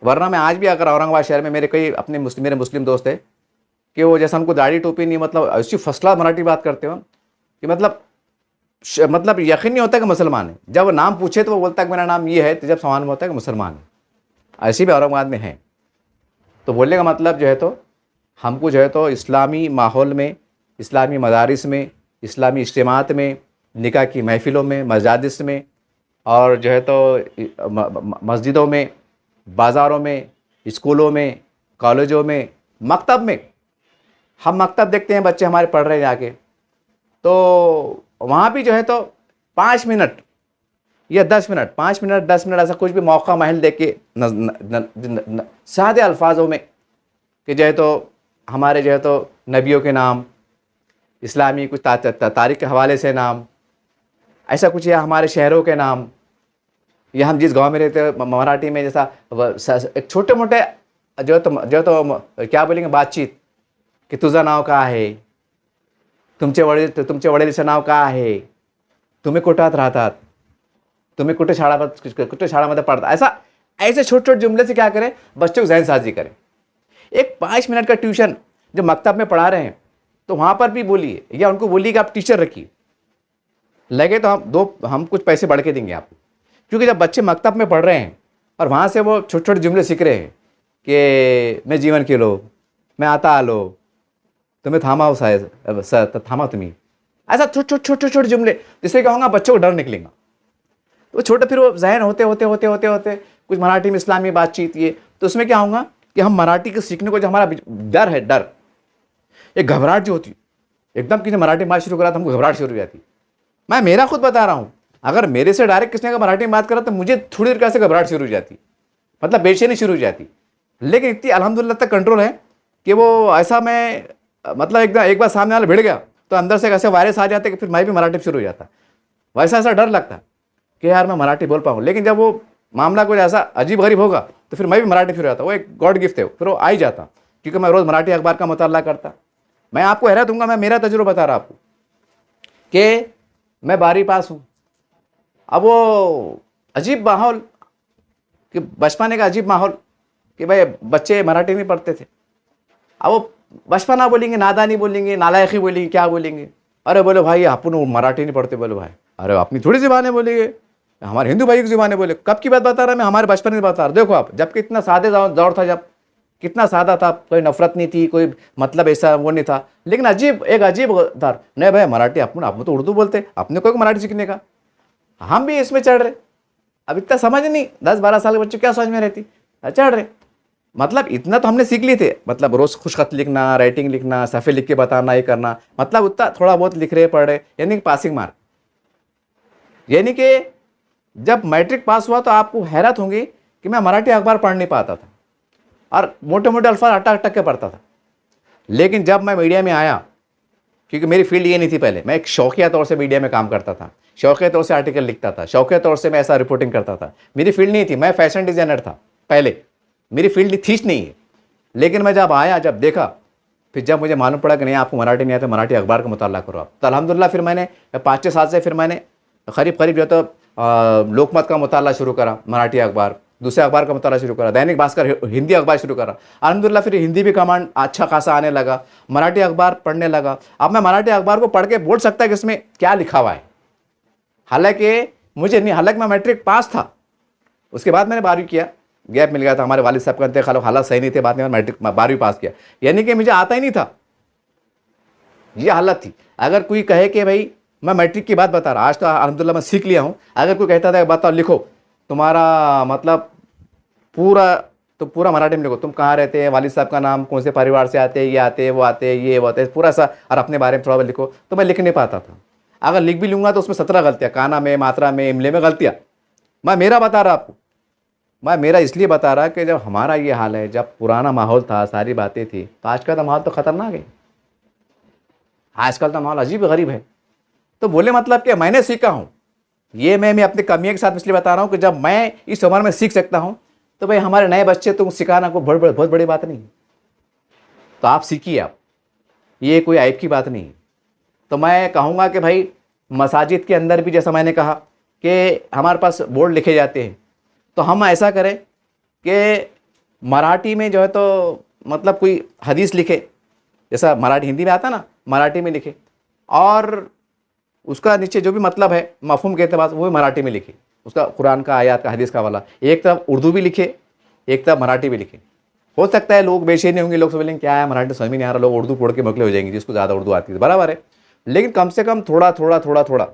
वरना मैं आज भी अगर औरंगाबाद शहर में मेरे कई अपने मेरे मुस्लिम दोस्त है कि वो जैसा हमको दाढ़ी टोपी नहीं, मतलब ऐसी फर्स्ट क्लास मराठी बात करते हो कि मतलब यकीन नहीं होता कि मुसलमान है। जब वो नाम पूछे तो वो बोलता है कि मेरा नाम ये है, तो जब सवाल में होता है कि मुसलमान है। ऐसे भी औरंगाबाद में है। तो बोलने का मतलब जो है तो हमको जो है तो इस्लामी माहौल में, इस्लामी मदारिस में, इस्लामी इज्तिमात में, निकाह की महफ़िलों में, मजादिस में, और जो है तो मस्जिदों में, बाज़ारों में, स्कूलों में, कॉलेजों में, मकतब में। हम मकतब देखते हैं बच्चे हमारे पढ़ रहे हैं जाके, तो वहाँ भी जो है तो 5 मिनट या 10 मिनट, 5 मिनट 10 मिनट ऐसा कुछ भी मौका महल देख के सादे अल्फाजों में कि जो है तो हमारे जो है तो नबियों के नाम, इस्लामी कुछ तारीख के हवाले से नाम, ऐसा कुछ, या हमारे शहरों के नाम, या हम जिस गांव में रहते हैं मराठी में जैसा एक छोटे मोटे जो तो क्या बोलेंगे बातचीत की तुझं नाव का आहे, तुमचे वडीलचं नाव का आहे, तुम्ही कुठात राहतात, तुम्ही कुठे शाळामध्ये पढ़ता, ऐसे छोटे छोटे जुमले से क्या करें, बच्चों को जहन साजी करें। एक 5 मिनट का ट्यूशन जो मकतब में पढ़ा रहे हैं तो वहाँ पर भी बोलिए, या उनको बोलिए कि आप टीचर रखिए, लगे तो हम कुछ पैसे बढ़ के देंगे आपको। क्योंकि जब बच्चे मकतब में पढ़ रहे हैं और वहाँ से वो छोटे छोटे जुमले सीख रहे हैं कि मैं जीवन केलो, मैं आता आलो, तुम्हें थामा हो शायद थामा तुम्हें, ऐसा छोटे जुमले जिससे क्या होगा, बच्चों को डर निकलेगा। तो छोटे फिर वो जहन होते कुछ मराठी में इस्लामी बातचीत, ये तो उसमें क्या होगा कि हम मराठी के सीखने को जो हमारा डर है, डर, एक घबराहट जो होती है एकदम, किसी मराठी बात शुरू करा तो हमको घबराहट शुरू हो जाती। मैं मेरा खुद बता रहा हूँ, अगर मेरे से डायरेक्ट किसने का मराठी में बात करा तो मुझे थोड़ी देर कैसे घबराहट शुरू हो जाती, मतलब बेचैनी शुरू हो जाती। लेकिन इतनी अल्हम्दुलिल्लाह तक कंट्रोल है कि वो ऐसा मैं मतलब एकदम एक बार सामने वाला भिड़ गया तो अंदर से कैसे वायरस आ जाते कि फिर मैं भी मराठी शुरू हो जाता। वैसा ऐसा डर लगता कि यार मैं मराठी बोल पाऊँ, लेकिन जब वो मामला कुछ ऐसा अजीब गरीब होगा तो फिर मैं भी मराठी शुरू हो जाता। वो एक गॉड गिफ्ट है, फिर वो आ ही जाता, क्योंकि मैं रोज़ मराठी अखबार का मुताला करता। मैं आपको हैरत दूंगा, मैं मेरा तजुर्बा बता रहा आपको कि मैं 12वीं पास हूँ। अब वो अजीब माहौल कि बचपने का अजीब माहौल कि भाई बच्चे मराठी नहीं पढ़ते थे। अब वो बचपना बोलेंगे, नादानी बोलेंगे, नालायकी बोलेंगे, क्या बोलेंगे, अरे बोले भाई अपन मराठी नहीं पढ़ते, बोले भाई अरे अपनी थोड़ी ज़बानें बोलेंगे, हमारे हिंदू भाई की ज़बानें बोले। कब की बात बता रहा मैं, हमारे बचपन की बता रहा। देखो आप, जब कितना सादे दौर था, जब कितना सादा था, कोई नफरत नहीं थी, कोई मतलब ऐसा वो नहीं था, लेकिन एक अजीब था, नहीं भाई मराठी अपन तो उर्दू बोलते, अपने कोई मराठी सीखने का, हम भी इसमें चढ़ रहे। अब इतना समझ नहीं, 10-12 साल के बच्चे क्या समझ में रहती, चढ़ रहे। मतलब इतना तो हमने सीख लिए थे, मतलब रोज़ खुशखत लिखना, राइटिंग लिखना, सफ़े लिख के बताना, ये करना, मतलब उतना थोड़ा बहुत लिख रहे, पढ़ रहे, यानी कि पासिंग मार्क। यानी कि जब मैट्रिक पास हुआ तो आपको हैरत होगी कि मैं मराठी अखबार पढ़ नहीं पाता था और मोटे मोटे अल्फाज अटक के पढ़ता था। लेकिन जब मैं मीडिया में आया, क्योंकि मेरी फील्ड ये नहीं थी, पहले मैं एक शौकिया तौर से मीडिया में काम करता था, शौकिया तौर से आर्टिकल लिखता था, शौकिया तौर से मैं ऐसा रिपोर्टिंग करता था। मेरी फील्ड नहीं थी, मैं फैशन डिज़ाइनर था पहले, मेरी फील्ड थी नहीं है। लेकिन मैं जब आया, जब देखा, फिर जब मुझे मालूम पड़ा कि नहीं आपको मराठी नहीं आता, मराठी अखबार का मुताला करो आप, तो अल्हम्दुलिल्लाह फिर मैंने 5-6 साल से फिर मैंने करीब जो तो लोकमत का मुताला शुरू करा, मराठी अखबार, दूसरे अखबार का मुताला शुरू करा, दैनिक भास्कर हिंदी अखबार शुरू करा। अल्हम्दुलिल्लाह फिर हिंदी भी कमांड अच्छा खासा आने लगा, मराठी अखबार पढ़ने लगा। अब मैं मराठी अखबार को पढ़ के बोल सकता कि इसमें क्या लिखा हुआ है। हालांकि मुझे नहीं, हालांकि मैं मैट्रिक पास था, उसके बाद मैंने 12वीं किया, गैप मिल गया था, हमारे वालिद साहब का इंतकाल, हालात सही नहीं थे, बाद में मैट्रिक 12वीं पास किया, यानी कि मुझे आता ही नहीं था, ये हालत थी। अगर कोई कहे कि भाई मैं मैट्रिक की बात बता रहा, आज तो अल्हम्दुलिल्लाह मैं सीख लिया हूँ, अगर कोई कहता था बताओ लिखो तुम्हारा मतलब पूरा मराठी में लिखो, तुम कहाँ रहते हैं, वालिद साहब का नाम, कौन से परिवार से आते हैं, ये आते हैं, वो आते हैं, ये वो आते हैं, पूरा सा, और अपने बारे में थोड़ा बहुत लिखो, तो मैं लिख नहीं पाता था। अगर लिख भी लूँगा तो उसमें 17 गलतियाँ, काना में, मात्रा में, इमले में गलतियाँ। मैं मेरा बता रहा आपको, मैं मेरा इसलिए बता रहा कि जब हमारा ये हाल है, जब पुराना माहौल था, सारी बातें थी, तो आज का तो माहौल तो खतरनाक है। आजकल का माहौल अजीब गरीब है। तो बोले मतलब कि मैंने सीखा हूँ, ये मैं अपनी कमियों के साथ इसलिए बता रहा हूँ कि जब मैं इस उम्र में सीख सकता हूँ, तो भाई हमारे नए बच्चे तो सिखाना को बहुत बड़ी बात नहीं है। तो आप सीखिए, आप, ये कोई ऐब की बात नहीं है। तो मैं कहूँगा कि भाई मसाजिद के अंदर भी जैसा मैंने कहा कि हमारे पास बोर्ड लिखे जाते हैं, तो हम ऐसा करें कि मराठी में जो है तो मतलब कोई हदीस लिखे, जैसा मराठी हिंदी में आता ना, मराठी में लिखे, और उसका नीचे जो भी मतलब है मफ़हूम के एतबार से वो भी मराठी में लिखे, उसका कुरान का, आयत का, हदीस का वाला। एक तरफ उर्दू भी लिखे, एक तरफ मराठी भी लिखे। हो सकता है लोग बेचैनी होंगे, लोग समझेंगे क्या है मराठी समझ में नहीं आ रहा, लोग उर्दू पढ़ के मकले हो जाएंगे, जिसको ज़्यादा उर्दू आती है, बराबर है। लेकिन कम से कम थोड़ा थोड़ा थोड़ा थोड़ा,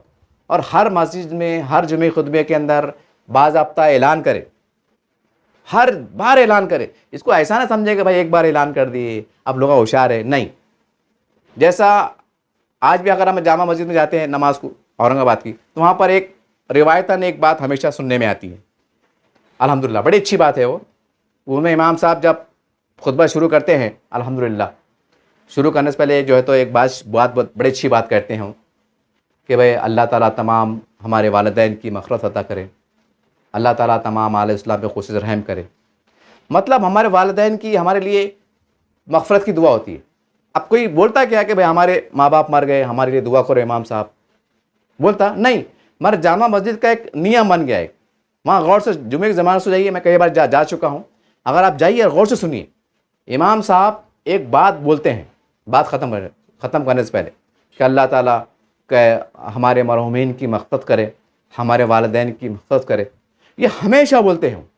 और हर मस्जिद में हर जुमे खुतबे के अंदर बाज़ाब्ता ऐलान करे, हर बार ऐलान करे। इसको ऐसा ना समझे कि भाई एक बार ऐलान कर दिए अब लोग होशियार है, नहीं। जैसा आज भी अगर हम जामा मस्जिद में जाते हैं नमाज को, औरंगाबाद की, तो वहाँ पर एक रिवायतन एक बात हमेशा सुनने में आती है, अल्हम्दुलिल्लाह बड़ी अच्छी बात है वो में इमाम साहब जब खुतबा शुरू करते हैं, अल्हम्दुलिल्लाह शुरू करने से पहले जो है तो एक बात बड़ी अच्छी बात कहते हैं कि भाई अल्लाह ताला तमाम हमारे वालिदैन की मग़फ़िरत अता करे, अल्लाह ताला तमाम आले इस्लाम पे खुसूस रहम करे। मतलब हमारे वालिदैन की हमारे लिए मग़फ़िरत की दुआ होती है। अब कोई बोलता क्या कि भाई हमारे माँ बाप मर गए, हमारे लिए दुआ करो इमाम साहब, बोलता नहीं। मगर जामा मस्जिद का एक नियम बन गया है, वहाँ गौर से जुमे के ज़माने से जाइए, मैं कई बार जा चुका हूँ, अगर आप जाइए और गौर से सुनिए, इमाम साहब एक बात बोलते हैं, बात ख़त्म करने से पहले कि अल्लाह ताला हमारे मरहूमीन की मग़फ़िरत करे, हमारे वालिदैन की मग़फ़िरत करे। ये हमेशा बोलते हैं,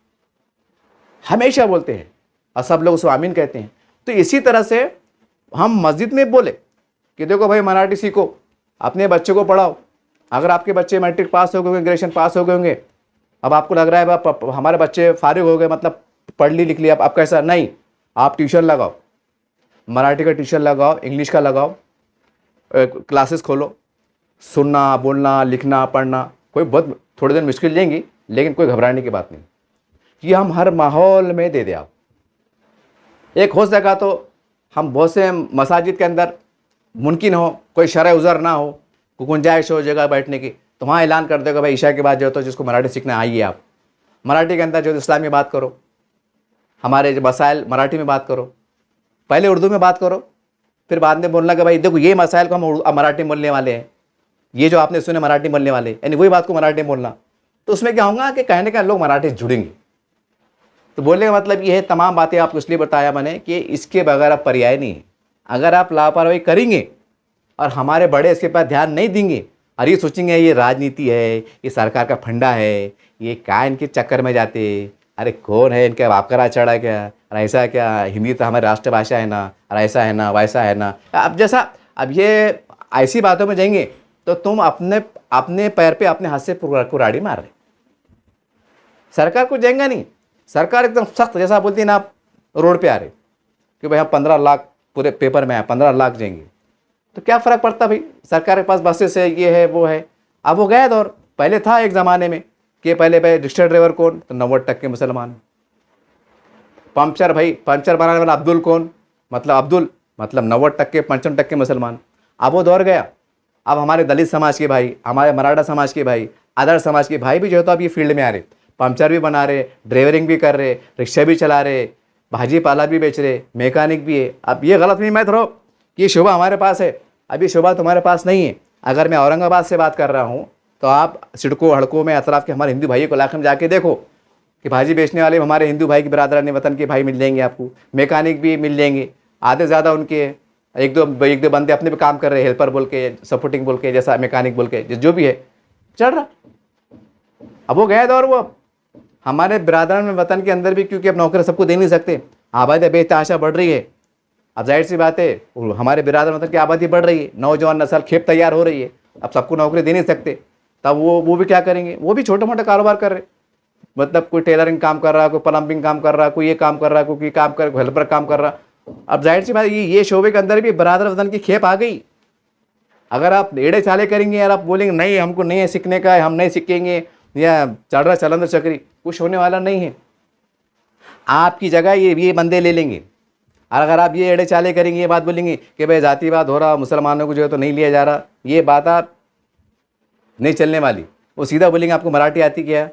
हमेशा बोलते हैं, और सब लोग उसको आमीन कहते हैं। तो इसी तरह से हम मस्जिद में बोले कि देखो भाई मराठी सीखो, अपने बच्चों को पढ़ाओ। अगर आपके बच्चे मैट्रिक पास हो गए होंगे, ग्रेजुएशन पास हो गए होंगे, अब आपको लग रहा है हमारे बच्चे फारिग हो गए, मतलब पढ़ लिख लिया, अब कैसा, नहीं, आप ट्यूशन लगाओ, मराठी का ट्यूशन लगाओ, इंग्लिश का लगाओ, क्लासेस खोलो, सुनना, बोलना, लिखना, पढ़ना, कोई बहुत थोड़े दिन मुश्किल लेंगी, लेकिन कोई घबराने की बात नहीं। ये हम हर माहौल में दे दें। आप एक हो सका तो हम बहुत से मसाजिद के अंदर मुमकिन हो कोई शरअ उज़र ना हो, कोई गुंजाइश हो जगह बैठने की, तो वहाँ ऐलान कर देगा भाई ईशा के बाद जो तो जिसको मराठी सीखना आइए, आप मराठी के अंदर जो इस्लामी बात करो, हमारे जो मसाइल मराठी में बात करो, पहले उर्दू में बात करो, फिर बाद में बोलना कि भाई देखो ये मसाइल को हम मराठी बोलने वाले हैं, ये जो आपने सुने मराठी बोलने वाले, यानी वही बात को मराठी में बोलना। तो उसमें क्या होगा कि कहने का लोग मराठी से जुड़ेंगे। तो बोलने का मतलब ये है, तमाम बातें आपको इसलिए बताया मैंने कि इसके बगैर आप पर्याय नहीं है। अगर आप लापरवाही करेंगे और हमारे बड़े इसके पास ध्यान नहीं देंगे और ये सोचेंगे ये राजनीति है, ये सरकार का फंडा है, ये क्या इनके चक्कर में जाते, अरे कौन है इनका बाप का राज चढ़ा क्या, और ऐसा क्या, हिंदी तो हमारी राष्ट्रभाषा है ना, और ऐसा है ना, वैसा है ना। अब ये ऐसी बातों में जाएंगे तो तुम अपने पैर पे अपने हाथ से कुराड़ी मार रहे। सरकार को जाएंगा नहीं, सरकार एकदम सख्त, जैसा बोलती है ना, आप रोड पे आ रहे कि भाई हम 15 लाख पूरे पेपर में आए, 15 लाख जाएंगे, तो क्या फ़र्क पड़ता भाई, सरकार के पास बसेस है, ये है वो है। अब वो गया दौर, पहले था एक ज़माने में कि पहले भाई रिक्शा ड्राइवर कौन, तो 90% मुसलमान। पंचर बनाने वाला अब्दुल कौन, मतलब 90% 95% मुसलमान। अब वो दौर गया, अब हमारे दलित समाज के भाई, हमारे मराठा समाज के भाई, अदर समाज के भाई भी जो है तो अब ये फील्ड में आ रहे, पंचर भी बना रहे, ड्राइवरिंग भी कर रहे, रिक्शा भी चला रहे, भाजी पाला भी बेच रहे, मैकेनिक भी है। अब ये गलत नहीं मत रहो कि ये शोभा हमारे पास है, अभी शोभा तुम्हारे पास नहीं है। अगर मैं औरंगाबाद से बात कर रहा हूँ तो आप सिड़कों हड़कों में अतराफ़ के हमारे हिंदू भाइयों को इलाके में जाके देखो कि भाजी बेचने वाले हमारे हिंदू भाई की बरादरान वतन के भाई मिल जाएंगे आपको, मैकेनिक भी मिल जाएंगे, आधे ज़्यादा उनके एक दो बंदे अपने पे काम कर रहे हैं, हेल्पर बोल के, सपोर्टिंग बोल के, जैसा मैकेनिक बोल के, जो भी है चल रहा। अब वो गया दौर, वो हमारे बिरादरान में वतन के अंदर भी, क्योंकि अब नौकरी सबको दे नहीं सकते, आबादी बेतहाशा बढ़ रही है। अब जाहिर सी बात है हमारे बिरादर वतन की आबादी बढ़ रही है, नौजवान नस्ल खेप तैयार हो रही है, अब सबको नौकरी दे नहीं सकते, तब वो भी क्या करेंगे, वो भी छोटे मोटे कारोबार कर रहे, मतलब कोई टेलरिंग काम कर रहा है, कोई प्लम्बिंग काम कर रहा है, कोई ये काम कर रहा है, कोई काम कर, हेल्पर काम कर रहा। अब जाहिर सी बात ये शोबे के अंदर भी बिरादर वतन की खेप आ गई। अगर आप एड़े चाले करेंगे यार, आप बोलेंगे नहीं हमको नहीं है सीखने का, हम नहीं सीखेंगे, या चढ़ रहा चलन चक्री, कुछ होने वाला नहीं है। आपकी जगह ये बंदे ले लेंगे। और अगर आप ये एड़े चाले करेंगे, ये बात बोलेंगे कि भाई जातिवाद हो रहा, मुसलमानों को जो है तो नहीं लिया जा रहा, ये बात आप नहीं चलने वाली। वो सीधा बोलेंगे आपको मराठी आती क्या,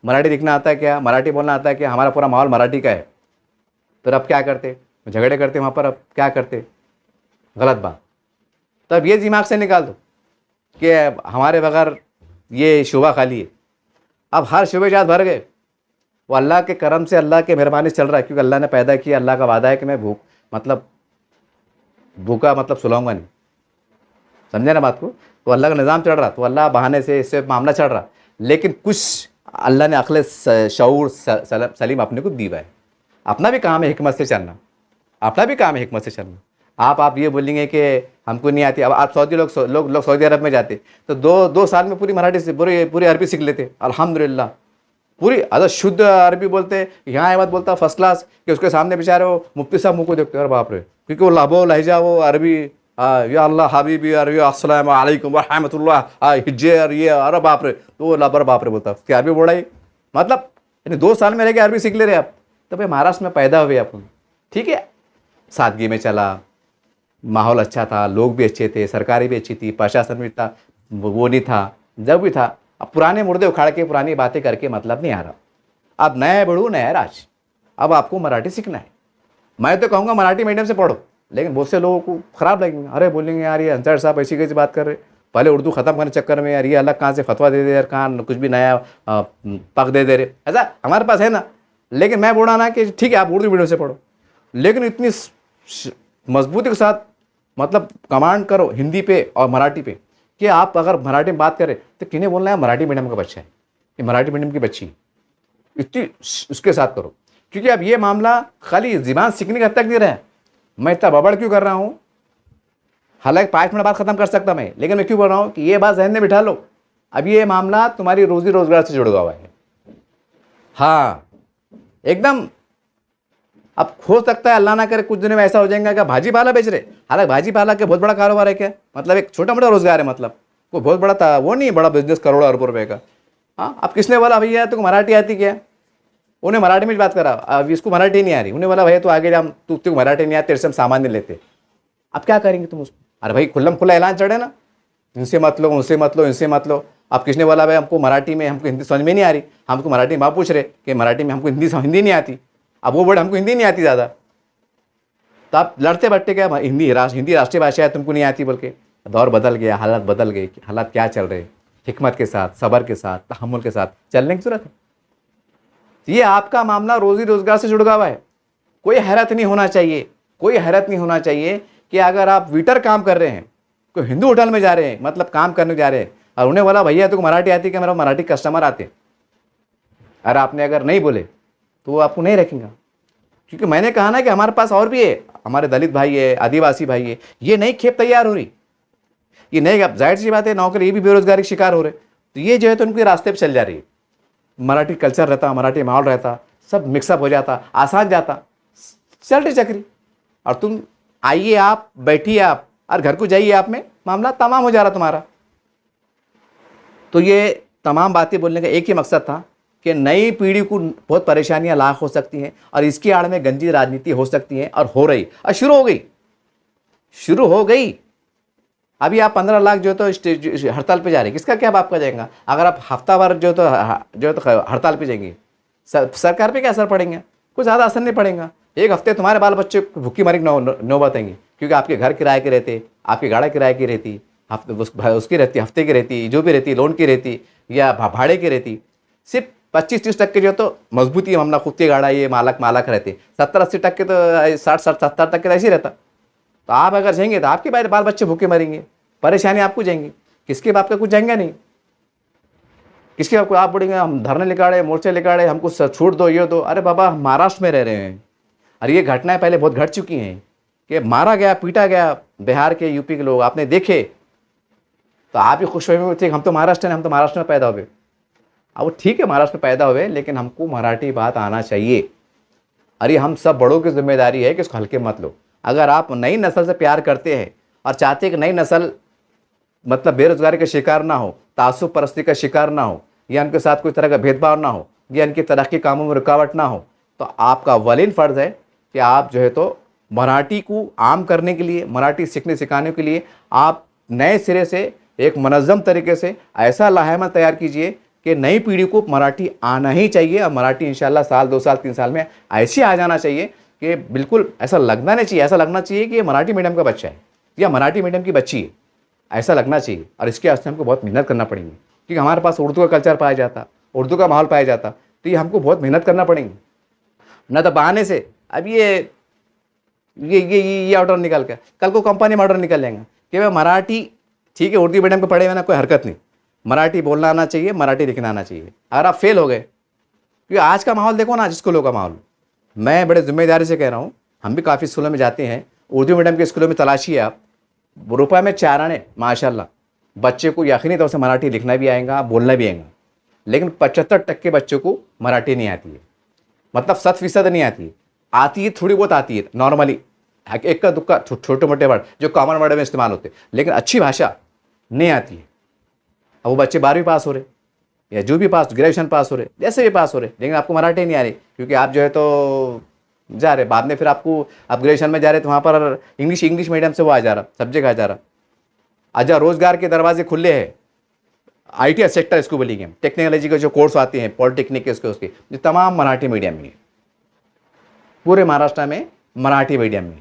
मराठी लिखना आता है क्या, मराठी बोलना आता है क्या, हमारा पूरा माहौल मराठी का है। फिर अब क्या करते, झगड़े करते वहाँ पर, अब क्या करते, गलत बात। तो अब ये दिमाग से निकाल दो कि हमारे बगैर ये शुबा खाली है। अब हर शुबे जात भर गए, वो अल्लाह के करम से, अल्लाह के मेहरबानी से चल रहा है, क्योंकि अल्लाह ने पैदा किया, अल्लाह का वादा है कि मैं भूखा मतलब सुलाऊंगा नहीं, समझे ना बात को। तो अल्लाह का निज़ाम चल रहा, तो अल्लाह बहाने से इससे मामला चल रहा, लेकिन कुछ अल्लाह ने अक्ल शऊर सलीम अपने को दी है। अपना भी काम है हिकमत से चलना, अपना भी काम है हिकमत से चलना। आप ये बोलेंगे कि हमको नहीं आती। अब आप सऊदी लोग सऊदी अरब में जाते तो दो साल में पूरी मराठी से पूरी अरबी सीख लेते, अल्हम्दुलिल्लाह। पूरी अदर शुद्ध अरबी बोलते। यहाँ बात बोलता फर्स्ट क्लास कि उसके सामने बेचारे वो मुफ्ती साहब मुँह को देखते, अरे बाप रे, क्योंकि वो लाभो लहजा वो अरबी, या अल्लाह हबीबी अरबी अस्सलाम वालेकुम व रहमतुल्लाह हिज्जे, और ये अरे बाप रे, तो वो लाबर बाप रे बोलता, उसकी अरबी बोला ही मतलब 2 साल में रह के अरबी सीख ले रहे आप। तो भाई महाराष्ट्र में पैदा हुए आप, ठीक है, सादगी में चला, माहौल अच्छा था, लोग भी अच्छे थे, सरकारें भी अच्छी थी, प्रशासन भी था, वो नहीं था जब भी था। अब पुराने मुर्दे उखाड़ के पुरानी बातें करके मतलब नहीं आ रहा। अब नया बढ़ू नया राज, अब आपको मराठी सीखना है। मैं तो कहूँगा मराठी मीडियम से पढ़ो, लेकिन बहुत से लोगों को ख़राब लगेंगे, अरे बोलेंगे यार ये अंसारी साहब ऐसी कैसी बात कर रहे, पहले उर्दू ख़त्म करने चक्कर में यार ये अलग कहाँ से फतवा दे दे यार, कहाँ कुछ भी नया पक दे रहे। ऐसा हमारे पास है ना, लेकिन मैं बोला ना कि ठीक है आप उर्दू मीडियम से पढ़ो, लेकिन इतनी मजबूती के साथ मतलब कमांड करो हिंदी पे और मराठी पे कि आप अगर मराठी में बात करें तो किन्हें बोलना है मराठी मीडियम का बच्चा है, ये मराठी मीडियम की बच्ची, इतनी उसके साथ करो। क्योंकि अब ये मामला खाली ज़बान सीखने का हद तक नहीं रहा है। मैं इतना बबड़ क्यों कर रहा हूँ, हालांकि 5 मिनट बात ख़त्म कर सकता मैं, लेकिन मैं क्यों बोल रहा हूँ कि ये बात जहन में बिठा लो, अब ये मामला तुम्हारी रोज़ी रोज़गार से जुड़ा हुआ है। हाँ एकदम। अब हो सकता है अल्लाह ना करे कुछ दिनों में ऐसा हो जाएगा कि भाजी पाला बेच रहे, हालांकि भाजी पाला के बहुत बड़ा कारोबार है क्या, मतलब एक छोटा मोटा रोजगार है, मतलब कोई बहुत बड़ा था वो नहीं, बड़ा बिजनेस करोड़ों अरबों रुपए का। हाँ अब किसने बोला भैया तुमको मराठी आती क्या, उन्हें मराठी में बात करा, अब इसको मराठी नहीं आ रही, उन्हें बोला भैया तू आगे जा, तुझको मराठी नहीं आती, तेरे से हम सामान नहीं लेते। अब क्या करेंगे तुम उसको, अरे भाई खुल्लम खुला ऐलान चढ़े ना, इनसे मत लो, उनसे मत लो, इनसे मत लो। अब किसने बोला भाई हमको मराठी में, हमको हिंदी समझ में नहीं आ रही, हमको मराठी में आप पूछ रहे कि मराठी में हमको हिंदी नहीं आती। अब वो वर्ड हमको हिंदी नहीं आती ज़्यादा, तो आप लड़ते बट्टे क्या हिंदी राष्ट्रीय भाषा है तुमको नहीं आती बोल के। दौर बदल गया, हालात बदल गए, हालात क्या चल रहे, हिकमत के साथ, सब्र के साथ, तहम्मुल के साथ चलने की जरूरत है। ये आपका मामला रोजी रोजगार से जुड़ा हुआ है। कोई हैरत नहीं होना चाहिए, कोई हैरत नहीं होना चाहिए कि अगर आप वेटर काम कर रहे हैं, कोई हिंदू होटल में जा रहे हैं, मतलब काम करने जा रहे हैं, और उन्हें बोला भैया तुमको मराठी आती क्या, मेरा मराठी कस्टमर आते, अरे आपने अगर नहीं बोले तो वो आपको नहीं रखेंगे। क्योंकि मैंने कहा ना कि हमारे पास और भी है, हमारे दलित भाई है, आदिवासी भाई है, ये नई खेप तैयार हो रही, ये नई, अब जाहिर सी बात है नौकरी, ये भी बेरोजगारी के शिकार हो रहे, तो ये जो है तो उनके रास्ते पे चल जा रही है। मराठी कल्चर रहता, मराठी माहौल रहता, सब मिक्सअप हो जाता, आसान जाता, चल रही चक्री। और तुम आइए, आप बैठिए, आप और घर को जाइए, आप में मामला तमाम हो जा रहा तुम्हारा। तो ये तमाम बातें बोलने का एक ही मकसद था कि नई पीढ़ी को बहुत परेशानियां लाख हो सकती हैं, और इसकी आड़ में गंदी राजनीति हो सकती है, और हो रही, और शुरू हो गई। अभी आप 15 लाख जो तो हड़ताल पे जा रहे हैं, किसका क्या बाप का जाएगा। अगर आप हफ्ता भर जो तो हड़ताल पे जाएंगे, सरकार पे क्या असर पड़ेगा, कुछ ज़्यादा असर नहीं पड़ेगा। एक हफ्ते तुम्हारे बाल बच्चे भूखी मरी नौबत आएंगी, क्योंकि आपके घर किराए के रहते, आपकी गाड़ी किराए की रहती, उसकी रहती, हफ्ते की रहती, जो भी रहती, लोन की रहती या भाड़े की रहती। सिर्फ 25-30% जो तो मजबूती है मामला, खुद की गाड़ा ये मालक रहते, 70-80% तो 60-70 तक के ऐसे ही रहता। तो आप अगर जाएंगे तो आपके बाल बच्चे भूखे मरेंगे, परेशानी आपको जाएंगी, किसके बाप का कुछ जाएंगे नहीं, किसके बाप को आप बोलेंगे हम धरने निकाले, मोर्चे निकाले, हमको छूट दो, ये दो। अरे बाबा हम महाराष्ट्र में रह रहे हैं, और ये घटनाएं पहले बहुत घट चुकी हैं कि मारा गया, पीटा गया बिहार के, यूपी के लोग आपने देखे, तो आप ही खुश हुए थे हम तो महाराष्ट्र में, हम तो महाराष्ट्र में पैदा हुए। अब वो ठीक है महाराष्ट्र में पैदा हुए, लेकिन हमको मराठी बात आना चाहिए। अरे हम सब बड़ों की जिम्मेदारी है कि इसको हल्के मत लो। अगर आप नई नस्ल से प्यार करते हैं और चाहते हैं कि नई नस्ल मतलब बेरोजगारी का शिकार ना हो, तासुब परस्ती का शिकार ना हो, या उनके साथ कोई तरह का भेदभाव ना हो, या उनकी तरक्की कामों में रुकावट ना हो, तो आपका अव्वलीन फ़र्ज़ है कि आप जो है तो मराठी को आम करने के लिए, मराठी सीखने सिखाने के लिए आप नए सिरे से एक मुनज़्ज़म तरीके से ऐसा लाहेमत तैयार कीजिए कि नई पीढ़ी को मराठी आना ही चाहिए, और मराठी इंशाल्लाह साल 2 साल 3 साल में ऐसे आ जाना चाहिए कि बिल्कुल ऐसा लगना नहीं चाहिए, ऐसा लगना चाहिए कि ये मराठी मीडियम का बच्चा है या मराठी मीडियम की बच्ची है, ऐसा लगना चाहिए। और इसके वास्ते हमको बहुत मेहनत करना पड़ेगी, क्योंकि हमारे पास उर्दू का कल्चर पाया जाता, उर्दू का माहौल पाया जाता, तो ये हमको बहुत मेहनत करना पड़ेगी। न तो बहाने से अब ये ऑर्डर निकल के कल को कंपनी में ऑर्डर निकल जाएंगे कि भाई मराठी ठीक है, उर्दू मीडियम के पढ़े हुए ना, कोई हरकत नहीं, मराठी बोलना आना चाहिए, मराठी लिखना आना चाहिए। अगर आप फेल हो गए, क्योंकि आज का माहौल देखो ना, स्कूलों का माहौल, मैं बड़े जिम्मेदारी से कह रहा हूँ, हम भी काफ़ी स्कूलों में जाते हैं, उर्दू मीडियम के स्कूलों में तलाशिए आप, रुपये में 4 आने माशाल्लाह, बच्चे को यकीनी तौर से मराठी लिखना भी आएगा, बोलना भी आएगा, लेकिन 75% बच्चों को मराठी नहीं आती है, मतलब 100% नहीं आती है, थोड़ी बहुत आती है नॉर्मली, एक का दुक्का छोटे मोटे वर्ड जो कॉमन वर्ड में इस्तेमाल होते हैं, लेकिन अच्छी भाषा नहीं आती है। अब वो बच्चे 12वीं पास हो रहे या जो भी पास, ग्रेजुएशन पास हो रहे, जैसे भी पास हो रहे, लेकिन आपको मराठी नहीं आ रही, क्योंकि आप जो है तो जा रहे बाद में, फिर आपको आप ग्रेजुएशन में जा रहे तो वहाँ पर इंग्लिश मीडियम से वो आ जा रहा, सब्जेक्ट आ जा रहा। अच्छा, रोज़गार के दरवाजे खुले हैं, IT सेक्टर इसको बोलेंगे, टेक्नोलॉजी के जो कोर्स आते हैं, पॉलिटेक्निक के उसके ये तमाम मराठी मीडियम में, पूरे महाराष्ट्र में मराठी मीडियम में।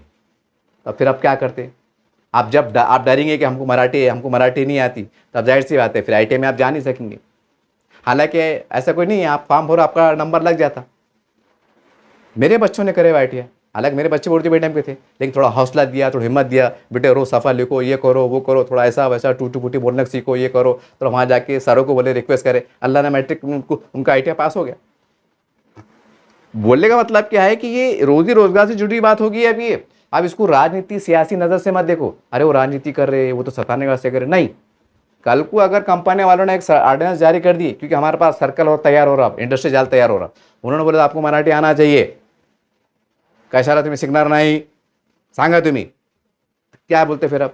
तो फिर आप क्या करते, आप जब आप डरेंगे कि हमको मराठी नहीं आती, तब जाहिर सी बात है फिर IT में आप जा नहीं सकेंगे। हालांकि ऐसा कोई नहीं है, आप फॉर्म भरो आपका नंबर लग जाता। मेरे बच्चों ने करे ITI, हालांकि मेरे बच्चे उर्दू मीडियम के थे, लेकिन थोड़ा हौसला दिया, थोड़ा हिम्मत दिया, बेटे रोज़ सफ़ा लिखो, ये करो वो करो, थोड़ा ऐसा वैसा टूटी फूटी बोलना सीखो, ये करो, तो वहाँ जाके सरों को बोले, रिक्वेस्ट करे, अल्लाह ने मैट्रिक उनका ITI पास हो गया। बोलने का मतलब क्या है कि ये रोजी रोजगार से जुड़ी बात होगी। अब ये आप इसको राजनीति सियासी नज़र से मत देखो, अरे वो राजनीति कर रहे, वो तो सताने वास्ते कर रहे, नहीं। कल को अगर कंपनी वालों ने एक ऑर्डिनेंस जारी कर दी, क्योंकि हमारे पास सर्कल और तैयार हो रहा, इंडस्ट्री जाल तैयार हो रहा, उन्होंने बोला आपको मराठी आना चाहिए, कशाला तुम्हें शिकणार नहीं, सांगा तुम्हें, क्या बोलते फिर आप,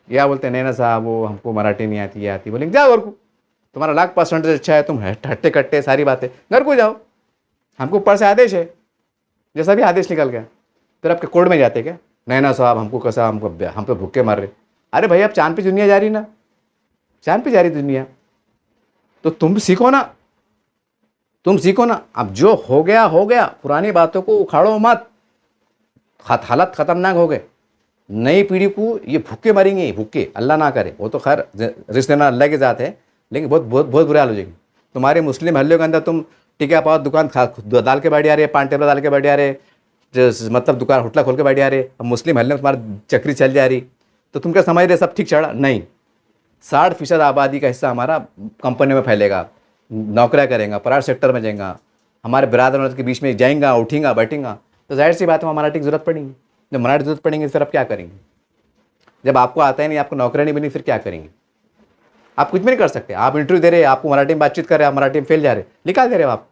या बोलते नहीं ना साहब वो हमको मराठी नहीं आती, ये आती, बोलेंगे जाओ घर को, तुम्हारा लाख % अच्छा है, तुम हट्टे कट्टे सारी बातें, घर को जाओ, हमको ऊपर से आदेश है, जैसा भी आदेश निकल गया, फिर आपके कोर्ट में जाते क्या, नहीं ना साहब हमको कैसा, हम तो भूखे मर रहे। अरे भाई अब चांद पे दुनिया जा रही ना, चांद पे जा रही दुनिया, तो तुम सीखो ना, तुम सीखो ना। अब जो हो गया, पुरानी बातों को उखाड़ो मत, हालत खतरनाक हो गए, नई पीढ़ी को ये भूखे मरेंगे, भूखे, अल्लाह ना करे, वो तो खैर रिश्ते ना अल्लाह के साथ है, लेकिन बहुत बहुत बहुत बुरे हाल हो जाएंगे। तुम्हारे मुस्लिम हल्लों के अंदर तुम टिका पाव दुकान डाल के बैठ जा रहे, पान टेबल डाल के बैठ जा रहे, मतलब दुकान होटला खोल के बैठ जा रहे, अब मुस्लिम हल्ले में तुम्हारी चक्री चल जा रही, तो तुम क्या समझ रहे सब ठीक चढ़ा, नहीं। 60% आबादी का हिस्सा हमारा कंपनी में फैलेगा, नौकरियाँ करेंगे, प्राइवेट सेक्टर में जाएगा, हमारे बिरादर के बीच में जाएंगा, उठेंगा बैठेंगा, तो जाहिर सी बात है मराठी की ज़रूरत पड़ेगी। जब मराठी ज़रूरत पड़ेंगे फिर आप क्या करेंगे, जब आपको आता है नहीं, आपको नौकरी नहीं बनी, फिर क्या करेंगे, आप कुछ भी नहीं कर सकते। आप इंटरव्यू दे रहे, आपको मराठी में बातचीत कर रहे, आप मराठी में फेल जा रहे, निकाल दे रहे हो आप,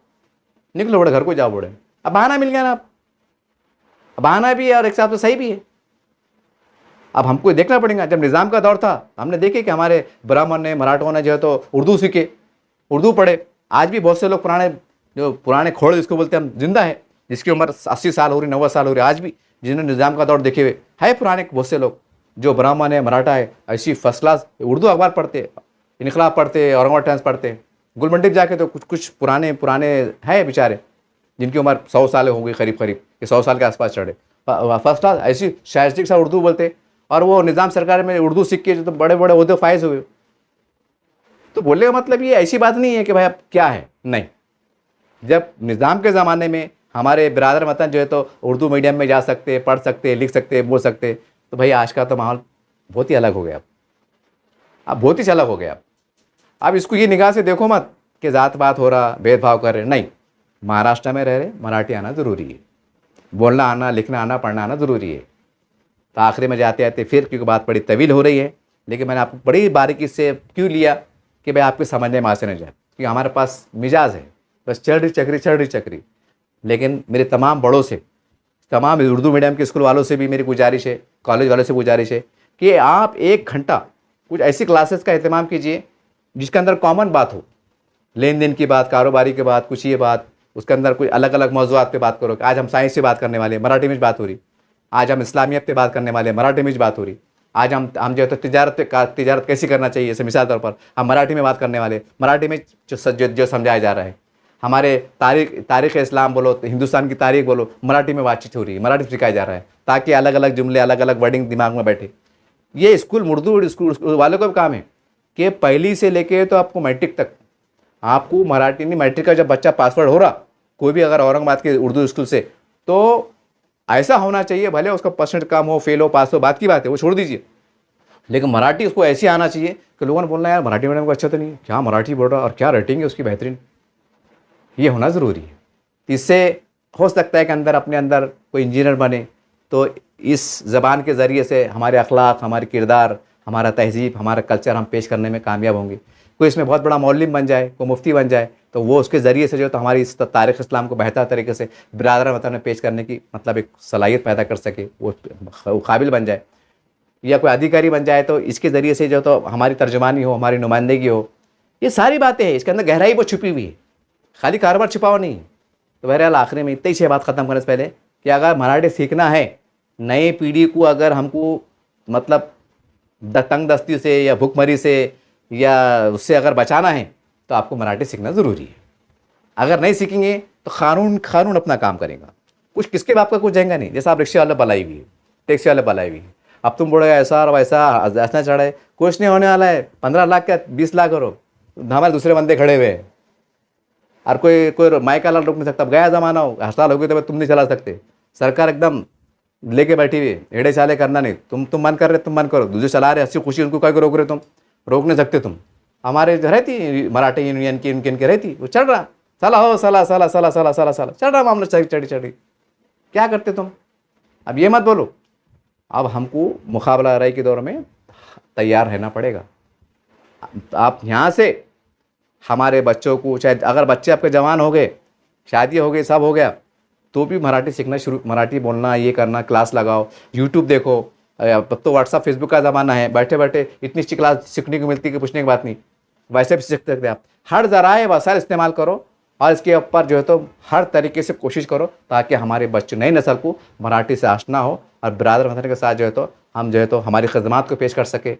निकलो बड़े, घर को जाओ बड़े। अब बहाना मिल गया ना, आप बहाना भी है और एक हिसाब से सही भी है। अब हमको देखना पड़ेगा, जब निज़ाम का दौर था हमने देखे कि हमारे ब्राह्मण ने, मराठों ने जो है तो उर्दू सीखे, उर्दू पढ़े। आज भी बहुत से लोग पुराने खोड़ जिसको बोलते हैं हम, जिंदा है, जिसकी उम्र 80 साल हो रही, 90 साल हो रही, आज भी जिन्होंने निज़ाम का दौर देखे हुए है, पुराने बहुत से लोग जो ब्राह्मण है, मराठा है, ऐसी फर्स्ट क्लास उर्दू अखबार पढ़ते, इनकलाब पढ़ते, औरंगाबाद टाइम्स पढ़ते, गुलमंडी जाके तो कुछ पुराने हैं बेचारे, जिनकी उम्र 100 साल हो गई, करीब ये 100 साल के आसपास चढ़े, फर्स्ट क्लास ऐसी शायस्तिक सा उर्दू बोलते, और वो निज़ाम सरकार में उर्दू सीख के जो तो बड़े बड़े उहदे फायज हुए। तो बोलने का मतलब ये ऐसी बात नहीं है कि भाई अब क्या है, नहीं। जब निज़ाम के ज़माने में हमारे बिरादर वतन जो है तो उर्दू मीडियम में जा सकते, पढ़ सकते, लिख सकते, बोल सकते, तो भाई आज का तो माहौल बहुत ही अलग हो गया, अब बहुत ही अलग हो गया। अब इसको ये निगाह से देखो मत कि ज़ात बात हो रहा, भेदभाव कर रहे, नहीं। महाराष्ट्र में रह रहे, मराठी आना ज़रूरी है, बोलना आना, लिखना आना, पढ़ना आना ज़रूरी है। तो आखिरी में जाते आते फिर, क्योंकि बात बड़ी तवील हो रही है, लेकिन मैंने आपको बड़ी बारीकी से क्यों लिया कि भाई आपके समझने में आसानी जाए, क्योंकि हमारे पास मिजाज है, बस चढ़ रही चक्री। लेकिन मेरे तमाम बड़ों से, तमाम उर्दू मीडियम के स्कूल वालों से भी मेरी गुजारिश है, कॉलेज वालों से गुजारिश है कि आप 1 घंटा कुछ ऐसी क्लासेस का एहतमाम कीजिए जिसके अंदर कॉमन बात हो, लेन देन की बात, कारोबारी की बात, कुछ ये बात, उसके अंदर कोई अलग अलग मौज़ूआत पे बात करो। आज हम साइंस से बात करने वाले हैं, मराठी में बात हो रही। आज हम इस्लामियत पे बात करने वाले हैं, मराठी में बात हो रही। आज हम जो है तो तिजारत कैसी करना चाहिए, जैसे मिसाल तौर पर हम मराठी में बात करने वाले, मराठी में जो समझाया जा रहा है। हमारे तारीख़ इस्लाम बोलो, हिंदुस्तान की तारीख़ बोलो, मराठी में बातचीत हो रही है, मराठी सिखाया जा रहा है, ताकि अलग अलग जुमले, अलग अलग वर्डिंग दिमाग में बैठे। ये स्कूल उर्दू स्कूल वालों का भी काम है कि पहली से लेके तो आपको मैट्रिक तक आपको मराठी नहीं, मैट्रिक का जब बच्चा पासवर्ड हो रहा कोई भी अगर औरंगाबाद के उर्दू स्कूल से, तो ऐसा होना चाहिए, भले उसका परसेंट कम हो, फेल हो, पास हो, बात की बात है, वो छोड़ दीजिए, लेकिन मराठी उसको ऐसी आना चाहिए कि लोगों ने बोलना यार मराठी मीडियम को अच्छा तो नहीं है, क्या मराठी बोल रहा और क्या रेटिंग है उसकी बेहतरीन। ये होना ज़रूरी है। इससे हो सकता है कि अपने अंदर कोई इंजीनियर बने, तो इस ज़बान के ज़रिए से हमारे अखलाक, हमारे किरदार, हमारा तहज़ीब, हमारा कल्चर हम पेश करने में कामयाब होंगे। कोई इसमें बहुत बड़ा मौलवी बन जाए, कोई मुफ्ती बन जाए, तो वो उसके ज़रिए से जो तो हमारी इस तारीख़ इस्लाम को बेहतर तरीके से बिरादरान वतन में पेश करने की मतलब एक सलाहियत पैदा कर सके, वो काबिल बन जाए। या कोई अधिकारी बन जाए तो इसके ज़रिए से जो तो हमारी तर्जुमानी हो, हमारी नुमाइंदगी हो। ये सारी बातें हैं, इसके अंदर गहराई वो छुपी हुई है, खाली कारोबार छिपाओ नहीं है। तो बहरहाल आखिरी में इतनी सी बात ख़त्म करने से पहले कि अगर मराठी सीखना है, नई पीढ़ी को अगर हमको मतलब तंग दस्ती से या भुखमरी से या उससे अगर बचाना है, तो आपको मराठी सीखना ज़रूरी है। अगर नहीं सीखेंगे तो कानून अपना काम करेगा, कुछ किसके बाप का कुछ जाएगा नहीं। जैसा आप रिक्शे वाले बलाई हुई है, टैक्सी वाले बलाई हुई है, अब तुम बोलोगे ऐसा और वैसा ऐसा चढ़े, कुछ नहीं होने वाला है। 15 लाख क्या 20 लाख करो, हमारे दूसरे बंदे खड़े हुए हैं, और कोई माइक वाला रोक नहीं सकता। अब गया ज़माना हो, हड़ताल हो गई तो तुम नहीं चला सकते, सरकार एकदम लेके बैठी हुई है, एड़े चाले करना नहीं, तुम मन कर रहे तुम मन करो, दूसरे चला रहे हंसी खुशी, उनको क्या रोक रहे, तुम रोक नहीं सकते। तुम हमारे जो रहती मराठी यूनियन की इनके रहती, वो चल रहा साला हो साला साला साला साला साला साला चल रहा मामला, चढ़ी क्या करते तुम। अब ये मत बोलो, अब हमको मुकाबला लड़ाई के दौर में तैयार रहना पड़ेगा। आप यहाँ से हमारे बच्चों को, चाहे अगर बच्चे आपके जवान हो गए, शादी हो गई, सब हो गया, तो भी मराठी सीखना मराठी बोलना, ये करना, क्लास लगाओ, यूट्यूब देखो। अब तो व्हाट्सअप फेसबुक का ज़माना है, बैठे बैठे इतनी अच्छी क्लास सीखने को मिलती है कि पूछने की बात नहीं, वैसे भी सीख सकते आप। हर ज़राए वसाइल इस्तेमाल करो और इसके ऊपर जो है तो हर तरीके से कोशिश करो, ताकि हमारे बच्चे, नई नस्ल को मराठी से आशना हो और बिरादर वतन के साथ जो है तो हम जो है तो हमारी खदमात को पेश कर सके,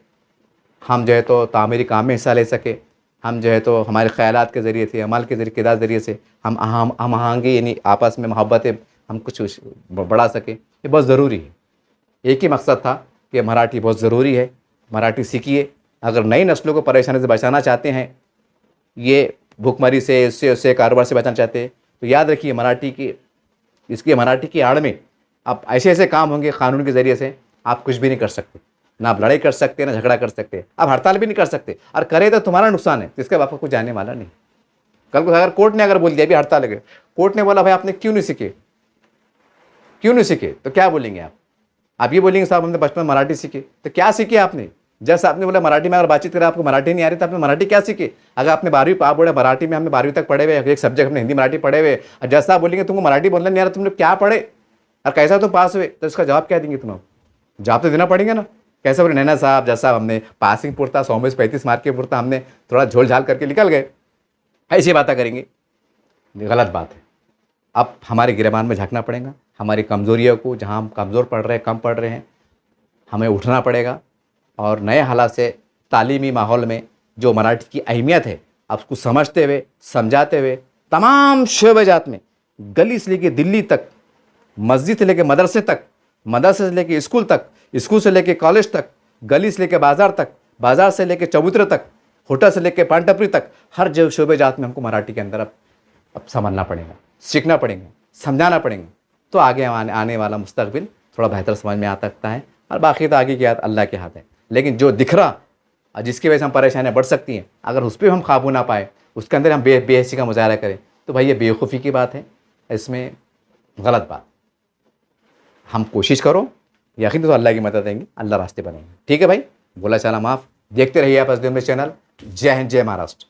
हम जो है तो तामीरी काम में हिस्सा ले सके, हम जो है तो हमारे ख़यालात के ज़रिए से, अमल के ज़रिए से हम आहंगी यानी आपस में मोहब्बतें हम कुछ बढ़ा सकें। ये बहुत ज़रूरी है। एक ही मकसद था कि मराठी बहुत ज़रूरी है, मराठी सीखिए। अगर नई नस्लों को परेशानी से बचाना चाहते हैं, ये भुखमरी से, इससे उससे कारोबार से बचाना चाहते हैं, तो याद रखिए मराठी की आड़ में अब ऐसे ऐसे काम होंगे कानून के ज़रिए से, आप कुछ भी नहीं कर सकते, ना आप लड़ाई कर सकते, ना झगड़ा कर सकते, आप हड़ताल भी नहीं कर सकते, और करे तो तुम्हारा नुकसान है, तो इसके बाप को कुछ जाने वाला नहीं। कल को अगर कोर्ट ने अगर बोल दिया अभी हड़ताल है, कोर्ट ने बोला भाई आपने क्यों नहीं सीखे, तो क्या बोलेंगे आप ये बोलेंगे साहब हमने बचपन मराठी सीखे, तो क्या सीखे आपने। जैसे आपने बोला मराठी में अगर बातचीत करें, आपको मराठी नहीं आ रही, तो आपने मराठी क्या सीखे। अगर आपने 12वीं आप बोले मराठी में हमने 12वीं तक पढ़े हुए, एक सब्जेक्ट हमने हिंदी मराठी पढ़े हुए, और जैसा आप बोलेंगे तुमको मराठी बोलना नहीं आ रहा, तुमने क्या पढ़े और कैसा तुम पास हुए, तो इसका जवाब क्या देंगे तुम। जवाब तो देना पड़ेगा ना। कैसे बोले नैना साहब जैसा हमने पासिंग पुरता 100 में 35 मार्क के पुरता हमने थोड़ा झोल झाल करके निकल गए, ऐसी बातें करेंगे, गलत बात है। अब हमारे गिरबान में झांकना पड़ेगा, हमारी कमज़ोरियों को, जहाँ हम कमज़ोर पढ़ रहे हैं, कम पढ़ रहे हैं, हमें उठना पड़ेगा और नए हालात से तालीमी माहौल में जो मराठी की अहमियत है आप उसको समझते हुए, समझाते हुए, तमाम शोबे जात में, गली से लेके दिल्ली तक, मस्जिद से लेके मदरसे तक, मदरसे से लेके स्कूल तक, स्कूल से लेके कॉलेज तक, गली से लेके बाज़ार तक, बाज़ार से लेके चबूतरे तक, होटल से लेके पान टपरी तक, हर जो शोबे जात में हमको मराठी के अंदर अब समझना पड़ेगा, सीखना पड़ेगा, समझाना पड़ेगा, तो आगे आने वाला मुस्तकबिल थोड़ा बेहतर समझ में आ सकता है। और बाकी तो आगे की बात अल्लाह के हाथ है। लेकिन जो दिख रहा और जिसकी वजह से हम परेशानियाँ बढ़ सकती हैं, अगर उस पर हम काबू ना पाए, उसके अंदर हम बेहसी का मुजाहरा करें, तो भाई ये बेवकूफ़ी की बात है, इसमें गलत बात। हम कोशिश करो, यकीन तो अल्लाह की मदद देंगे, अल्लाह रास्ते बनेंगे। ठीक है भाई, बोला चला माफ़। देखते रहिए आप एसडीएम चैनल। जय हिंद, जय महाराष्ट्र।